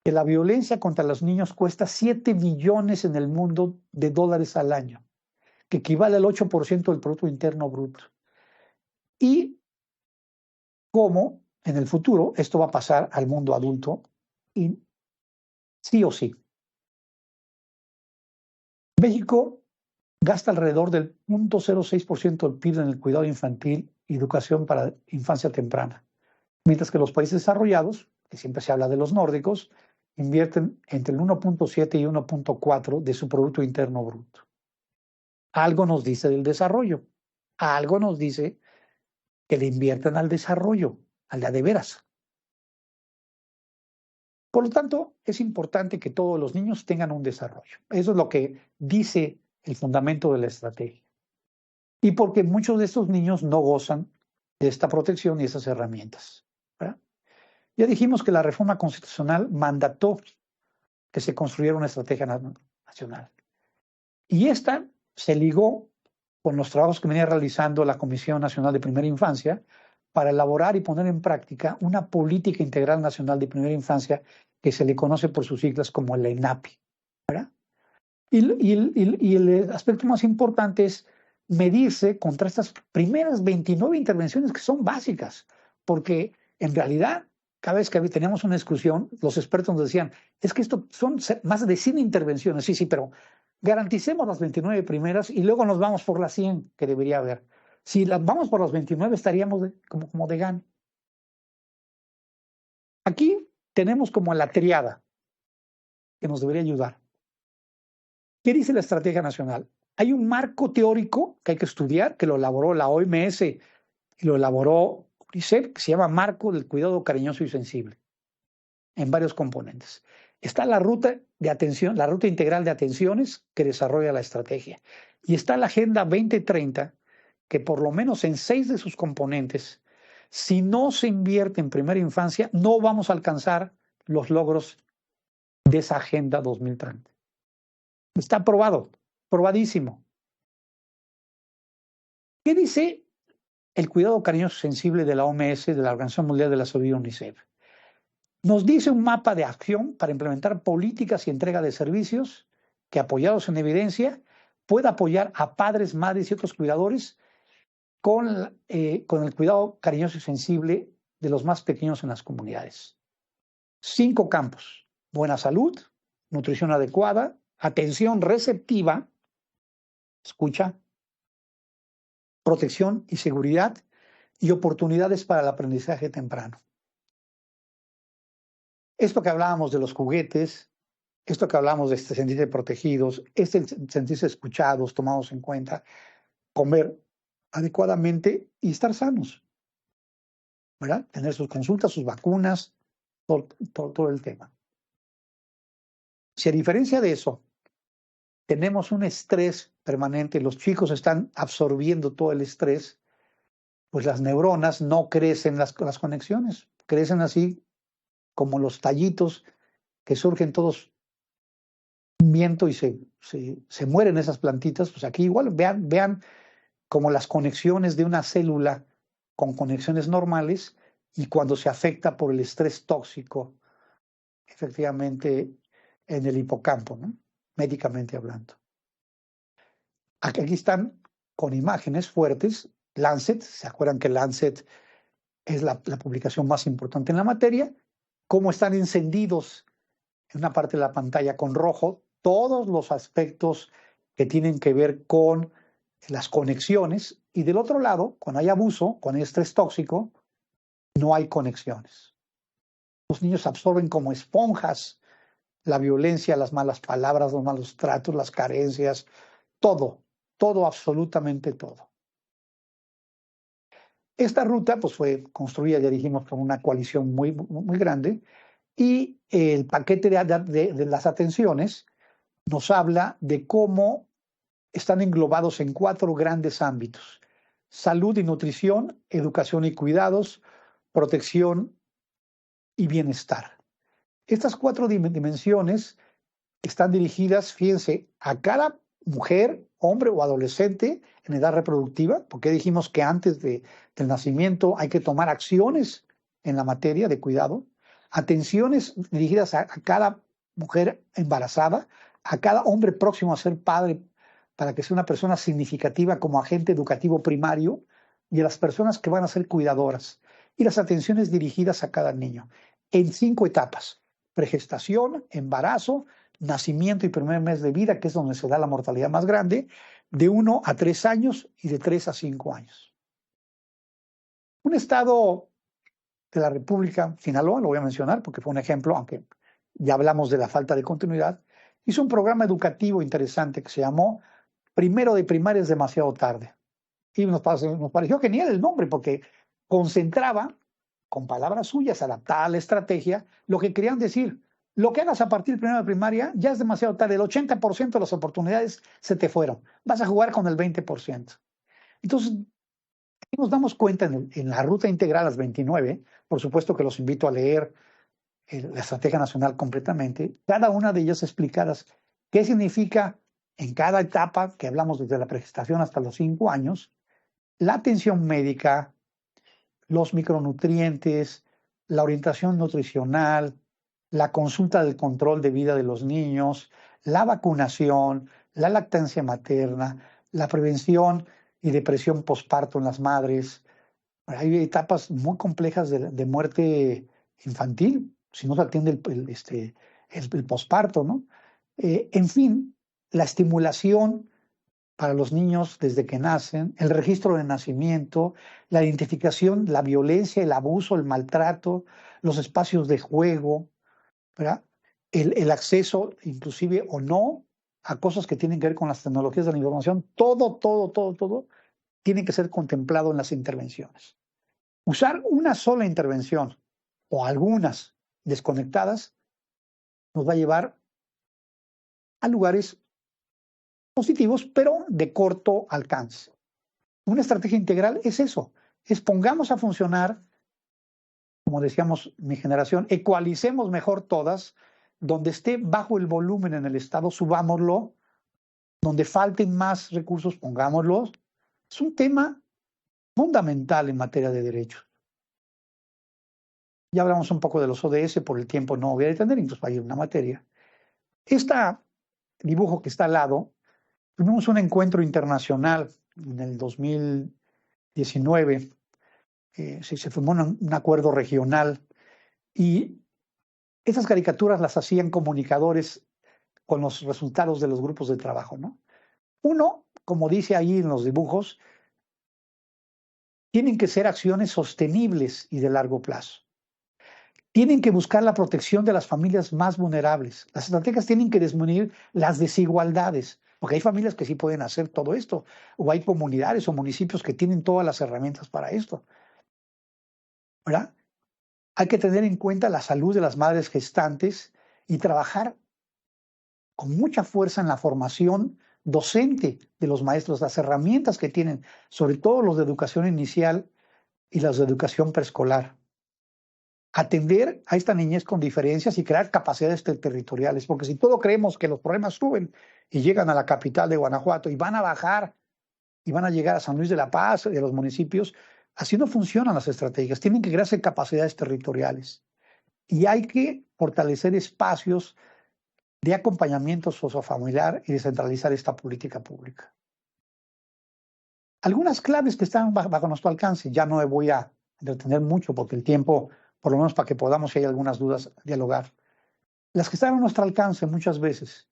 que la violencia contra los niños cuesta 7 millones en el mundo de dólares al año, que equivale al 8% del Producto Interno Bruto. Y cómo en el futuro esto va a pasar al mundo adulto, y sí o sí. México gasta alrededor del 0.06% del PIB en el cuidado infantil y educación para infancia temprana, mientras que los países desarrollados, que siempre se habla de los nórdicos, invierten entre el 1.7 y 1.4 de su Producto Interno Bruto. Algo nos dice del desarrollo, algo nos dice que le invierten al desarrollo, al de veras. Por lo tanto, es importante que todos los niños tengan un desarrollo. Eso es lo que dice el fundamento de la estrategia. Y porque muchos de estos niños no gozan de esta protección y esas herramientas, ¿verdad? Ya dijimos que la reforma constitucional mandató que se construyera una estrategia nacional. Y esta se ligó con los trabajos que venía realizando la Comisión Nacional de Primera Infancia para elaborar y poner en práctica una política integral nacional de primera infancia que se le conoce por sus siglas como la ENAPI, ¿verdad? Y el aspecto más importante es medirse contra estas primeras 29 intervenciones que son básicas, porque en realidad cada vez que teníamos una discusión, los expertos nos decían, es que esto son más de 100 intervenciones, sí, pero garanticemos las 29 primeras y luego nos vamos por las 100 que debería haber. Si vamos por las 29 estaríamos como de gana. Aquí tenemos como la triada que nos debería ayudar. ¿Qué dice la estrategia nacional? Hay un marco teórico que hay que estudiar, que lo elaboró la OMS y lo elaboró UNICEF, que se llama Marco del Cuidado Cariñoso y Sensible. en varios componentes. Está la ruta de atención, la ruta integral de atenciones que desarrolla la estrategia. Y está la Agenda 2030, que por lo menos en 6 de sus componentes, si no se invierte en primera infancia, no vamos a alcanzar los logros de esa Agenda 2030. Está aprobado, probadísimo. ¿Qué dice el cuidado cariñoso sensible de la OMS, de la Organización Mundial de la Salud y UNICEF? Nos dice un mapa de acción para implementar políticas y entrega de servicios que, apoyados en evidencia, pueda apoyar a padres, madres y otros cuidadores con el cuidado cariñoso y sensible de los más pequeños en las comunidades. 5 campos: buena salud, nutrición adecuada, atención receptiva, escucha, protección y seguridad, y oportunidades para el aprendizaje temprano. Esto que hablábamos de los juguetes, esto que hablábamos de sentirse protegidos, sentirse escuchados, tomados en cuenta, comer adecuadamente y estar sanos, ¿verdad? Tener sus consultas, sus vacunas, todo el tema. Si a diferencia de eso tenemos un estrés permanente, los chicos están absorbiendo todo el estrés, pues las neuronas no crecen las conexiones, crecen así como los tallitos que surgen todos un viento y se mueren esas plantitas. Pues aquí igual vean como las conexiones de una célula con conexiones normales, y cuando se afecta por el estrés tóxico, efectivamente en el hipocampo, ¿no? Médicamente hablando. Aquí están con imágenes fuertes. Lancet, ¿se acuerdan que Lancet es la publicación más importante en la materia? Cómo están encendidos en una parte de la pantalla con rojo todos los aspectos que tienen que ver con las conexiones, y del otro lado, cuando hay abuso, cuando hay estrés tóxico, no hay conexiones. Los niños absorben como esponjas la violencia, las malas palabras, los malos tratos, las carencias, todo, absolutamente todo. Esta ruta pues fue construida, ya dijimos, por una coalición muy grande, y el paquete de las atenciones nos habla de cómo están englobados en 4 grandes ámbitos: salud y nutrición, educación y cuidados, protección y bienestar. Estas 4 dimensiones están dirigidas, fíjense, a cada mujer, hombre o adolescente en edad reproductiva, porque dijimos que antes del nacimiento hay que tomar acciones en la materia de cuidado, atenciones dirigidas a cada mujer embarazada, a cada hombre próximo a ser padre, para que sea una persona significativa como agente educativo primario, y a las personas que van a ser cuidadoras, y las atenciones dirigidas a cada niño, en 5 etapas: pregestación, embarazo, nacimiento y primer mes de vida, que es donde se da la mortalidad más grande, de 1 a 3 años y de 3 a 5 años. Un estado de la República, Sinaloa, lo voy a mencionar porque fue un ejemplo, aunque ya hablamos de la falta de continuidad, hizo un programa educativo interesante que se llamó Primero de Primaria es demasiado tarde. Y nos pareció genial el nombre, porque concentraba, con palabras suyas, adaptada a la estrategia, lo que querían decir. Lo que hagas a partir de primero de primaria ya es demasiado tarde. El 80% de las oportunidades se te fueron. Vas a jugar con el 20%. Entonces, nos damos cuenta en la ruta integral, las 29, por supuesto que los invito a leer la Estrategia Nacional completamente, cada una de ellas explicadas qué significa en cada etapa, que hablamos desde la pregestación hasta los 5 años, la atención médica, los micronutrientes, la orientación nutricional, la consulta del control de vida de los niños, la vacunación, la lactancia materna, la prevención y depresión posparto en las madres. Hay etapas muy complejas de muerte infantil si no se atiende el posparto, ¿no? En fin, la estimulación para los niños desde que nacen, el registro de nacimiento, la identificación, la violencia, el abuso, el maltrato, los espacios de juego, ¿verdad? El acceso, inclusive o no, a cosas que tienen que ver con las tecnologías de la información, todo tiene que ser contemplado en las intervenciones. Usar una sola intervención o algunas desconectadas, nos va a llevar a lugares positivos, pero de corto alcance. Una estrategia integral es eso, es pongamos a funcionar, como decíamos mi generación, ecualicemos mejor todas, donde esté bajo el volumen en el Estado, subámoslo, donde falten más recursos, pongámoslos. Es un tema fundamental en materia de derechos. Ya hablamos un poco de los ODS, por el tiempo no voy a detener, entonces va a ir una materia. Este dibujo que está al lado, tuvimos un encuentro internacional en el 2019, se formó un acuerdo regional y esas caricaturas las hacían comunicadores con los resultados de los grupos de trabajo, ¿no? Uno, como dice ahí en los dibujos, tienen que ser acciones sostenibles y de largo plazo. Tienen que buscar la protección de las familias más vulnerables. Las estrategias tienen que disminuir las desigualdades, porque hay familias que sí pueden hacer todo esto, o hay comunidades o municipios que tienen todas las herramientas para esto, ¿verdad? Hay que tener en cuenta la salud de las madres gestantes y trabajar con mucha fuerza en la formación docente de los maestros, las herramientas que tienen, sobre todo los de educación inicial y los de educación preescolar. Atender a esta niñez con diferencias y crear capacidades territoriales, porque si todos creemos que los problemas suben y llegan a la capital de Guanajuato y van a bajar y van a llegar a San Luis de la Paz y a los municipios, así no funcionan las estrategias. Tienen que crearse capacidades territoriales y hay que fortalecer espacios de acompañamiento sociofamiliar y descentralizar esta política pública. Algunas claves que están bajo nuestro alcance, ya no me voy a detener mucho porque el tiempo, por lo menos para que podamos, si hay algunas dudas, dialogar. Las que están a nuestro alcance muchas veces,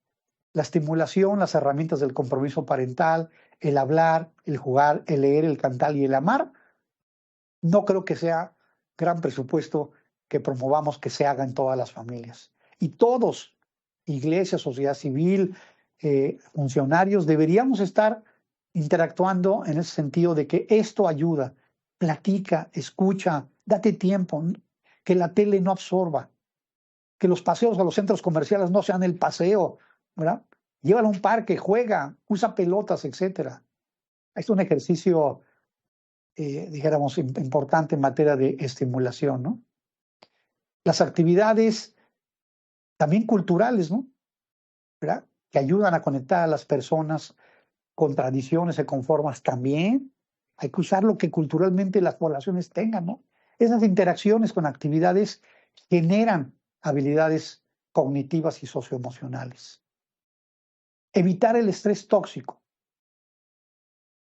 la estimulación, las herramientas del compromiso parental, el hablar, el jugar, el leer, el cantar y el amar, no creo que sea gran presupuesto que promovamos que se haga en todas las familias. Y todos, iglesia, sociedad civil, funcionarios, deberíamos estar interactuando en ese sentido de que esto ayuda, platica, escucha, date tiempo, que la tele no absorba, que los paseos a los centros comerciales no sean el paseo, ¿verdad? Llévalo a un parque, juega, usa pelotas, etcétera. Es un ejercicio, dijéramos, importante en materia de estimulación, ¿no? Las actividades también culturales, ¿no? ¿Verdad? Que ayudan a conectar a las personas con tradiciones y con formas también. Hay que usar lo que culturalmente las poblaciones tengan, ¿no? Esas interacciones con actividades generan habilidades cognitivas y socioemocionales. Evitar el estrés tóxico.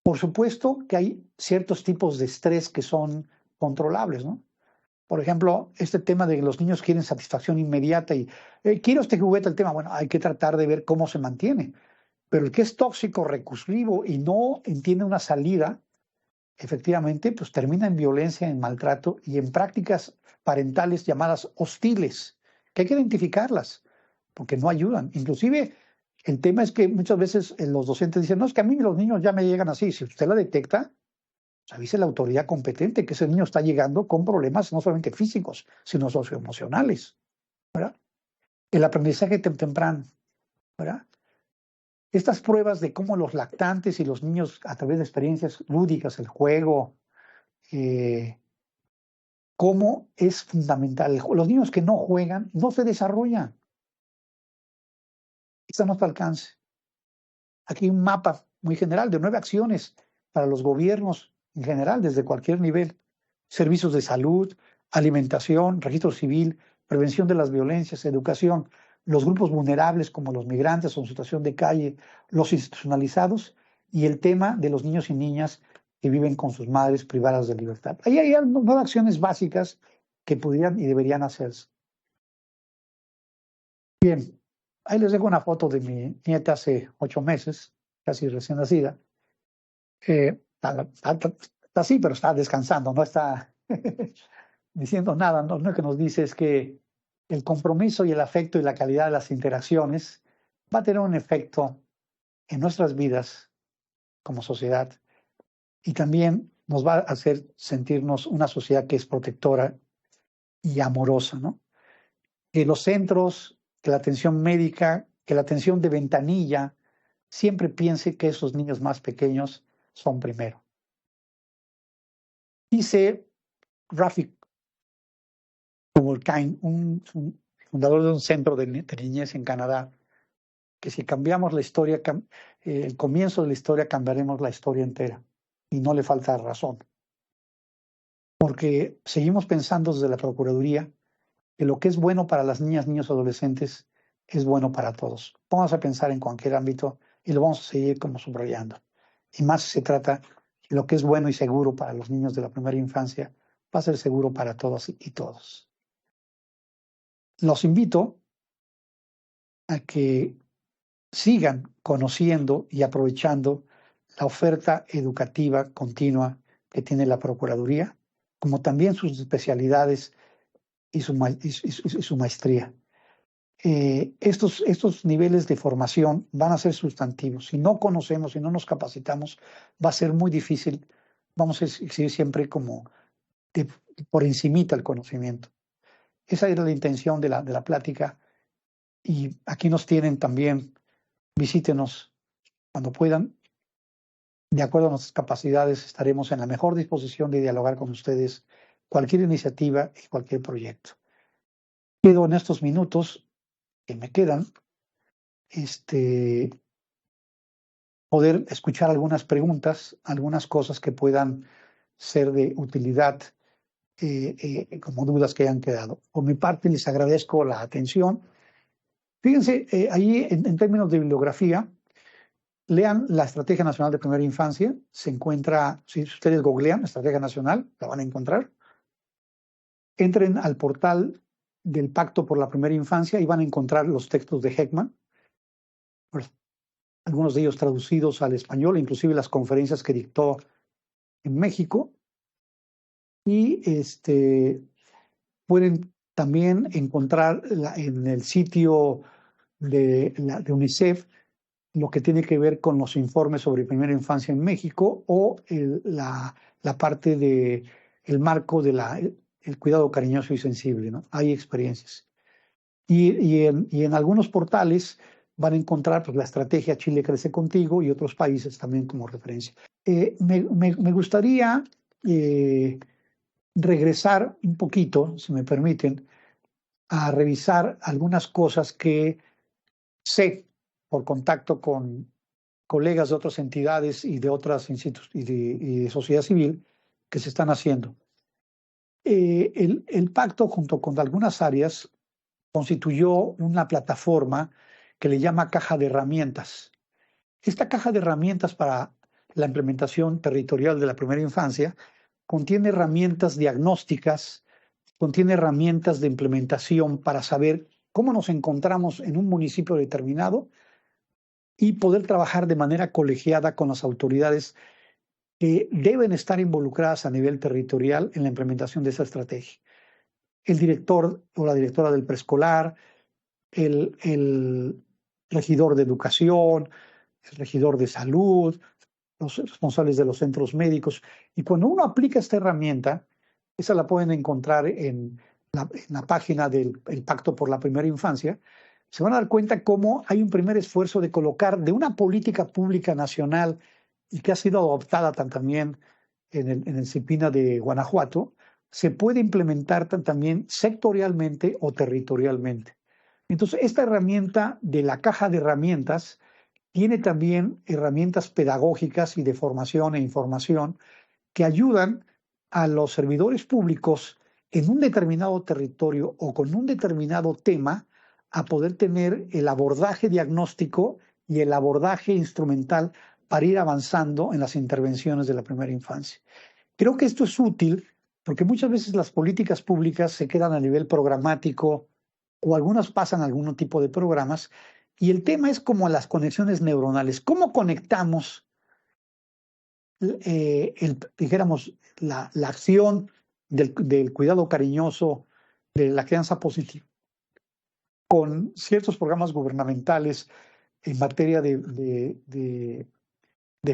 Por supuesto que hay ciertos tipos de estrés que son controlables, ¿no? Por ejemplo, este tema de que los niños quieren satisfacción inmediata y quiero este juguete, el tema, bueno, hay que tratar de ver cómo se mantiene. Pero el que es tóxico, recursivo y no entiende una salida, efectivamente, pues termina en violencia, en maltrato y en prácticas parentales llamadas hostiles, que hay que identificarlas, porque no ayudan. Inclusive, el tema es que muchas veces los docentes dicen, no, es que a mí los niños ya me llegan así. Si usted la detecta, pues avise a la autoridad competente que ese niño está llegando con problemas no solamente físicos, sino socioemocionales, ¿verdad? El aprendizaje temprano, ¿verdad? Estas pruebas de cómo los lactantes y los niños, a través de experiencias lúdicas, el juego, cómo es fundamental. Los niños que no juegan no se desarrollan. Está a nuestro alcance. Aquí hay un mapa muy general de 9 acciones para los gobiernos en general, desde cualquier nivel. Servicios de salud, alimentación, registro civil, prevención de las violencias, educación, los grupos vulnerables como los migrantes o en situación de calle, los institucionalizados y el tema de los niños y niñas que viven con sus madres privadas de libertad. Ahí hay 9 acciones básicas que podrían y deberían hacerse. Bien, ahí les dejo una foto de mi nieta hace 8 meses, casi recién nacida. Está así, pero está descansando, no está diciendo nada. No, lo que nos dice es que el compromiso y el afecto y la calidad de las interacciones va a tener un efecto en nuestras vidas como sociedad y también nos va a hacer sentirnos una sociedad que es protectora y amorosa, ¿no? que los centros, que la atención médica, que la atención de ventanilla, siempre piense que esos niños más pequeños son primero. Dice Rafi Kubolkain, un fundador de un centro de niñez en Canadá, que si cambiamos la historia, el comienzo de la historia, cambiaremos la historia entera. Y no le falta razón. Porque seguimos pensando desde la Procuraduría que lo que es bueno para las niñas, niños, adolescentes es bueno para todos. Vamos a pensar en cualquier ámbito y lo vamos a seguir como subrayando. Y más se trata de lo que es bueno y seguro para los niños de la primera infancia, va a ser seguro para todas y todos. Los invito a que sigan conociendo y aprovechando la oferta educativa continua que tiene la Procuraduría, como también sus especialidades y su maestría. Estos niveles de formación van a ser sustantivos. Si no conocemos, si no nos capacitamos, va a ser muy difícil. Vamos a seguir siempre como por encimita el conocimiento. Esa era la intención de la plática. Y aquí nos tienen también. Visítenos cuando puedan. De acuerdo a nuestras capacidades, estaremos en la mejor disposición de dialogar con ustedes cualquier iniciativa y cualquier proyecto. Quedo en estos minutos que me quedan, poder escuchar algunas preguntas, algunas cosas que puedan ser de utilidad, como dudas que hayan quedado. Por mi parte, les agradezco la atención. Fíjense, ahí en términos de bibliografía, lean la Estrategia Nacional de Primera Infancia. Se encuentra, si ustedes googlean Estrategia Nacional, la van a encontrar. Entren al portal del Pacto por la Primera Infancia y van a encontrar los textos de Heckman, algunos de ellos traducidos al español, inclusive las conferencias que dictó en México. Y pueden también encontrar en el sitio de UNICEF lo que tiene que ver con los informes sobre primera infancia en México o la parte del marco de el cuidado cariñoso y sensible, ¿no? Hay experiencias. Y en algunos portales van a encontrar pues, la estrategia Chile Crece Contigo y otros países también como referencia. Me gustaría regresar un poquito, si me permiten, a revisar algunas cosas que sé por contacto con colegas de otras entidades y de otras instituciones y de sociedad civil que se están haciendo. El pacto, junto con algunas áreas, constituyó una plataforma que le llama caja de herramientas. Esta caja de herramientas para la implementación territorial de la primera infancia contiene herramientas diagnósticas, contiene herramientas de implementación para saber cómo nos encontramos en un municipio determinado y poder trabajar de manera colegiada con las autoridades que deben estar involucradas a nivel territorial en la implementación de esa estrategia. El director o la directora del preescolar, el regidor de educación, el regidor de salud, los responsables de los centros médicos. Y cuando uno aplica esta herramienta, esa la pueden encontrar en la página del Pacto por la Primera Infancia, se van a dar cuenta cómo hay un primer esfuerzo de colocar de una política pública nacional y que ha sido adoptada también en el CIPINA de Guanajuato, se puede implementar también sectorialmente o territorialmente. Entonces, esta herramienta de la caja de herramientas tiene también herramientas pedagógicas y de formación e información que ayudan a los servidores públicos en un determinado territorio o con un determinado tema a poder tener el abordaje diagnóstico y el abordaje instrumental para ir avanzando en las intervenciones de la primera infancia. Creo que esto es útil porque muchas veces las políticas públicas se quedan a nivel programático o algunas pasan a algún tipo de programas y el tema es como las conexiones neuronales. ¿Cómo conectamos, dijéramos, la acción del cuidado cariñoso, de la crianza positiva, con ciertos programas gubernamentales en materia de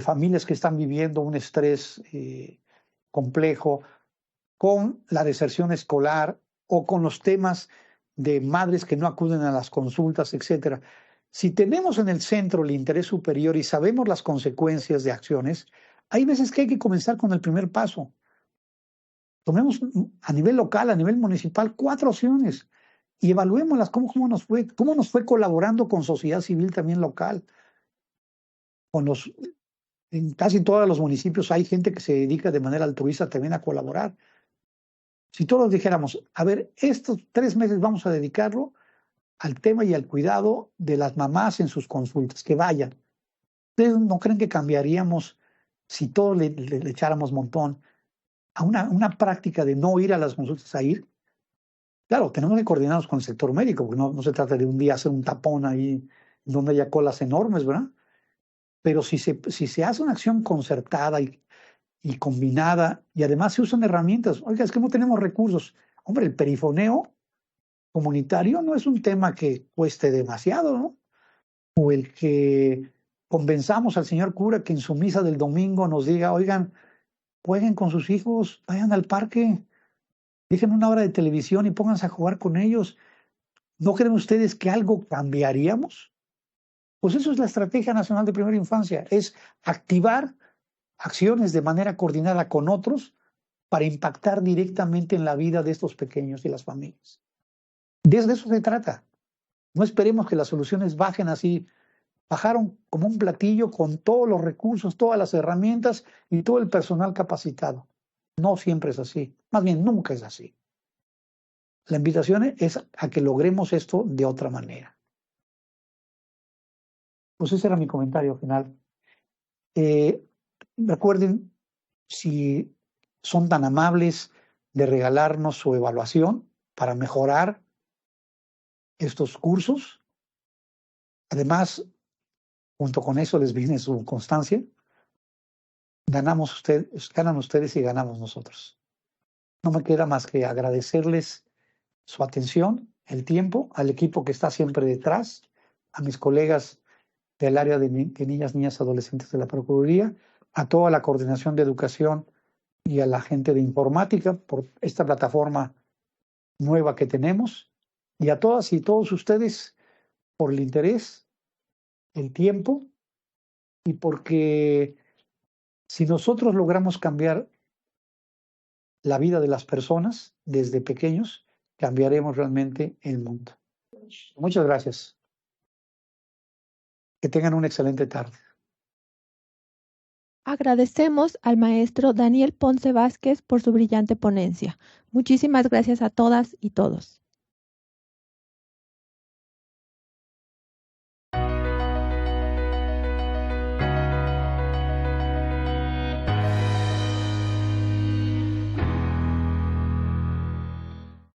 familias que están viviendo un estrés complejo, con la deserción escolar o con los temas de madres que no acuden a las consultas, etcétera. Si tenemos en el centro el interés superior y sabemos las consecuencias de acciones, hay veces que hay que comenzar con el primer paso. Tomemos a nivel local, a nivel municipal, 4 opciones y evaluémoslas cómo nos fue colaborando con sociedad civil también local. En casi todos los municipios hay gente que se dedica de manera altruista también a colaborar. Si todos dijéramos, a ver, estos 3 meses vamos a dedicarlo al tema y al cuidado de las mamás en sus consultas, que vayan. ¿Ustedes no creen que cambiaríamos si todos le echáramos montón a una práctica de no ir a las consultas a ir? Claro, tenemos que coordinarnos con el sector médico, porque no se trata de un día hacer un tapón ahí donde haya colas enormes, ¿verdad? Pero si se hace una acción concertada y combinada, y además se usan herramientas, oiga, es que no tenemos recursos. Hombre, el perifoneo comunitario no es un tema que cueste demasiado, ¿no? O el que convenzamos al señor cura que en su misa del domingo nos diga, oigan, jueguen con sus hijos, vayan al parque, dejen una hora de televisión y pónganse a jugar con ellos. ¿No creen ustedes que algo cambiaríamos? Pues eso es la Estrategia Nacional de Primera Infancia, es activar acciones de manera coordinada con otros para impactar directamente en la vida de estos pequeños y las familias. Desde eso se trata. No esperemos que las soluciones bajen así. Bajaron como un platillo con todos los recursos, todas las herramientas y todo el personal capacitado. No siempre es así. Más bien, nunca es así. La invitación es a que logremos esto de otra manera. Pues ese era mi comentario final. Recuerden, si son tan amables de regalarnos su evaluación para mejorar estos cursos. Además, junto con eso les viene su constancia. Ganan ustedes y ganamos nosotros. No me queda más que agradecerles su atención, el tiempo, al equipo que está siempre detrás, a mis colegas del área de niñas, adolescentes de la Procuraduría, a toda la coordinación de educación y a la gente de informática por esta plataforma nueva que tenemos, y a todas y todos ustedes por el interés, el tiempo, y porque si nosotros logramos cambiar la vida de las personas desde pequeños, cambiaremos realmente el mundo. Muchas gracias. Que tengan una excelente tarde. Agradecemos al maestro Daniel Ponce Vázquez por su brillante ponencia. Muchísimas gracias a todas y todos.